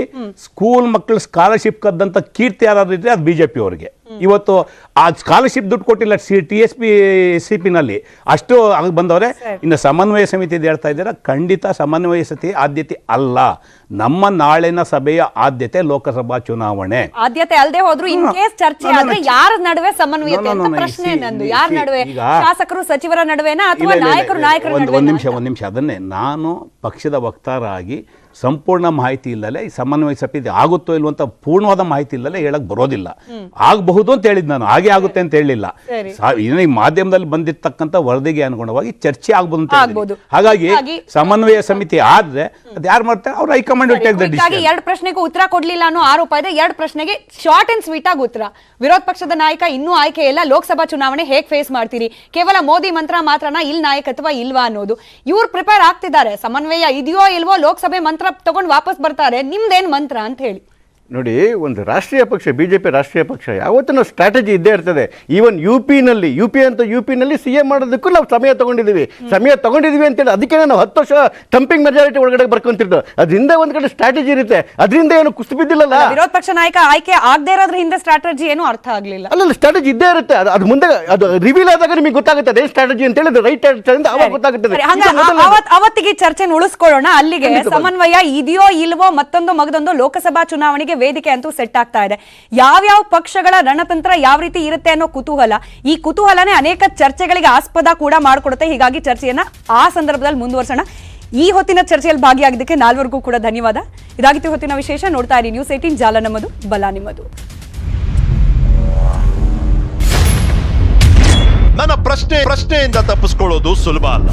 ಸ್ಕೂಲ್ ಮಕ್ಕಳು ಸ್ಕಾಲರ್ಶಿಪ್ ಕದ್ದಂತ ಕೀರ್ತಿ ಯಾರಾದ್ರೂ ಇದ್ರೆ ಅದು ಬಿಜೆಪಿ ಅವರಿಗೆ. ಇವತ್ತು ಆ ಸ್ಕಾಲರ್ಶಿಪ್ ದುಡ್ಡು ಕೊಟ್ಟಿಲ್ಲ TSP SCP ನಲ್ಲಿ, ಅಷ್ಟು ಆಗಿ ಬಂದವರೆ. ಇನ್ನು ಸಮನ್ವಯ ಸಮಿತಿ ಹೇಳ್ತಾ ಇದ್ದೀರಾ, ಖಂಡಿತ ಸಮನ್ವಯ ಸಮಿತಿ ಆದ್ಯತೆ ಅಲ್ಲ. ನಮ್ಮ ನಾಳಿನ ಸಭೆಯ ಆದ್ಯತೆ ಲೋಕಸಭಾ ಚುನಾವಣೆ.
ಆದ್ಯತೆ ಅಲ್ಲದೆ ಹೋದ್ರು ಇನ್ ಕೇಸ್ ಚರ್ಚೆ ಆದ್ರೆ ಯಾರ ನಡುವೆ ಸಮನ್ವಯತೆ ಅಂತ ಪ್ರಶ್ನೆ ನಂದು. ಯಾರ ನಡುವೆ? ಶಾಸಕರು ಸಚಿವರ ನಡುವೆನಾ ಅಥವಾ ನಾಯಕರು ನಾಯಕರ ನಡುವೆ?
ಒಂದ್ ನಿಮಿಷ ಅದನ್ನೇ ನಾನು ಪಕ್ಷದ ವಕ್ತಾರಾಗಿ ಸಂಪೂರ್ಣ ಮಾಹಿತಿ ಇಲ್ಲದೆ ಈ ಸಮನ್ವಯ ಸಮಿತಿ ಆಗುತ್ತೋ ಇಲ್ವೋ ಅಂತ ಪೂರ್ಣವಾದ ಮಾಹಿತಿ ಇಲ್ಲದೆ ಹೇಳಕ್ ಬರೋದಿಲ್ಲ. ಆಗಬಹುದು ಅಂತ ಹೇಳಿದ್ ನಾನು, ಹಾಗೆ ಆಗುತ್ತೆ ಅಂತ ಹೇಳಿಲ್ಲ. ಈ ಮಾಧ್ಯಮದಲ್ಲಿ ಬಂದಿರ್ತಕ್ಕಂಥ ವರದಿಗೆ ಅನುಗುಣವಾಗಿ ಚರ್ಚೆ ಆಗ್ಬೋದು ಅಂತ ಹೇಳಿದ್ದೀನಿ. ಹಾಗಾಗಿ ಸಮನ್ವಯ ಸಮಿತಿ ಆದ್ರೆ ಅದು ಯಾರು ಮಾಡ್ತಾರೆ ಅವ್ರು ಹೈಕಮಾಂಡ್
ಎರಡು ಪ್ರಶ್ನೆಗೂ ಉತ್ತರ ಕೊಡ್ಲಿಲ್ಲ ಅನ್ನೋ ಆರೋಪ ಇದೆ. ಎರಡು ಪ್ರಶ್ನೆಗೆ ಶಾರ್ಟ್ ಅಂಡ್ ಸ್ವೀಟ್ ಆಗಿ ಉತ್ತರ. ವಿರೋಧ ಪಕ್ಷದ ನಾಯಕ ಇನ್ನೂ ಆಯ್ಕೆ ಇಲ್ಲ, ಲೋಕಸಭಾ ಚುನಾವಣೆ ಹೇಗ್ ಫೇಸ್ ಮಾಡ್ತೀರಿ? ಕೇವಲ ಮೋದಿ ಮಂತ್ರ ಮಾತ್ರನಾ, ಇಲ್ಲಿ ನಾಯಕತ್ವ ಇಲ್ವಾ ಅನ್ನೋದು. ಇವ್ರು ಪ್ರಿಪೇರ್ ಆಗ್ತಿದ್ದಾರೆ, ಸಮನ್ವಯ ಇದೆಯೋ ಇಲ್ವೋ, ಲೋಕಸಭೆ ಮಂತ್ರ ತಗೊಂಡು ವಾಪಸ್ ಬರ್ತಾರೆ, ನಿಮ್ದೇನ್ ಮಂತ್ರ ಅಂತ ಹೇಳಿ.
ನೋಡಿ, ಒಂದು ರಾಷ್ಟ್ರೀಯ ಪಕ್ಷ ಬಿಜೆಪಿ ರಾಷ್ಟ್ರೀಯ ಪಕ್ಷ ಯಾವತ್ತೂ ಸ್ಟ್ರಾಟಜಿ ಇದ್ದೇ ಇರ್ತದೆ. ಈವನ್ ಯು ಪಿನಲ್ಲಿ CM ಮಾಡೋದಕ್ಕೂ ನಾವು ಸಮಯ ತಗೊಂಡಿದೀವಿ ಅಂತೇಳಿ ಅದಕ್ಕೆ ನಾವು 10 ವರ್ಷ ಟ್ರಂಪಿಂಗ್ ಮೆಜಾರಿಟಿ ಒಳಗಡೆ ಬರ್ಕೊಂತಿರ್ದು. ಅದರಿಂದ ಒಂದ್ ಕಡೆ ಸ್ಟ್ರಾಟಜಿ ಇರುತ್ತೆ, ಅದರಿಂದ ಏನು ಕುಸ್ತು ಬಿದ್ದಿಲ್ಲಲ್ಲ.
ವಿರೋಧ ಪಕ್ಷ ನಾಯಕ ಆಯ್ಕೆ ಆಗದೆ ಇರೋದ್ರ ಹಿಂದೆ ಸ್ಟ್ರಾಟಜಿ ಏನು ಅರ್ಥ ಆಗ್ಲಿಲ್ಲ.
ಅಲ್ಲ, ಸ್ಟ್ರಾಟಜಿ ಇದ್ದೇ ಇರುತ್ತೆ. ಅದು ಮುಂದೆ ಅದು ರಿವೀಲ್ ಆದಾಗ ನಿಮಗೆ ಗೊತ್ತಾಗುತ್ತೆ ಅದೇ ಸ್ಟ್ರಾಟಜಿ ಅಂತ ಹೇಳಿ. ರೈಟ್ ಅವಾಗ ಗೊತ್ತಾಗುತ್ತೆ.
ಅವತ್ತಿಗೆ ಚರ್ಚೆ ಉಳಿಸ್ಕೊಳ್ಳೋಣ. ಅಲ್ಲಿಗೆ ಸಮನ್ವಯ ಇದೆಯೋ ಇಲ್ವೋ, ಮತ್ತೊಂದು ಮಗದೊಂದು ಲೋಕಸಭಾ ಚುನಾವಣೆಗೆ ವೇದಿಕೆ ಅಂತೂ ಸೆಟ್ ಆಗ್ತಾ ಇದೆ. ಯಾವ್ಯಾವ ಪಕ್ಷಗಳ ರಣತಂತ್ರ ಯಾವ ರೀತಿ ಇರುತ್ತೆ ಅನ್ನೋ ಕುತೂಹಲ, ಈ ಕುತೂಹಲನೇ ಅನೇಕ ಚರ್ಚೆಗಳಿಗೆ ಆಸ್ಪದ ಕೂಡ ಮಾಡಿಕೊಡುತ್ತೆ. ಹೀಗಾಗಿ ಚರ್ಚೆಯನ್ನ ಆ ಸಂದರ್ಭದಲ್ಲಿ ಮುಂದುವರ್ಸೋಣ. ಈ ಹೊತ್ತಿನ ಚರ್ಚೆಯಲ್ಲಿ ಭಾಗಿಯಾಗಿದ್ದಕ್ಕೆ ನಾಲ್ವರಿಗೂ ಕೂಡ ಧನ್ಯವಾದ. ಇದಾಗಿತ್ತು ಹೊತ್ತಿನ ವಿಶೇಷ. ನೋಡ್ತಾ ಇರಿ ನ್ಯೂಸ್ 18, ಜಾಲ ನಮ್ಮದು, ಬಲ ನಿಮ್ಮದು.
ನನ್ನ ಪ್ರಶ್ನೆಯಿಂದ ತಪ್ಪಿಸ್ಕೊಳ್ಳೋದು ಸುಲಭ ಅಲ್ಲ.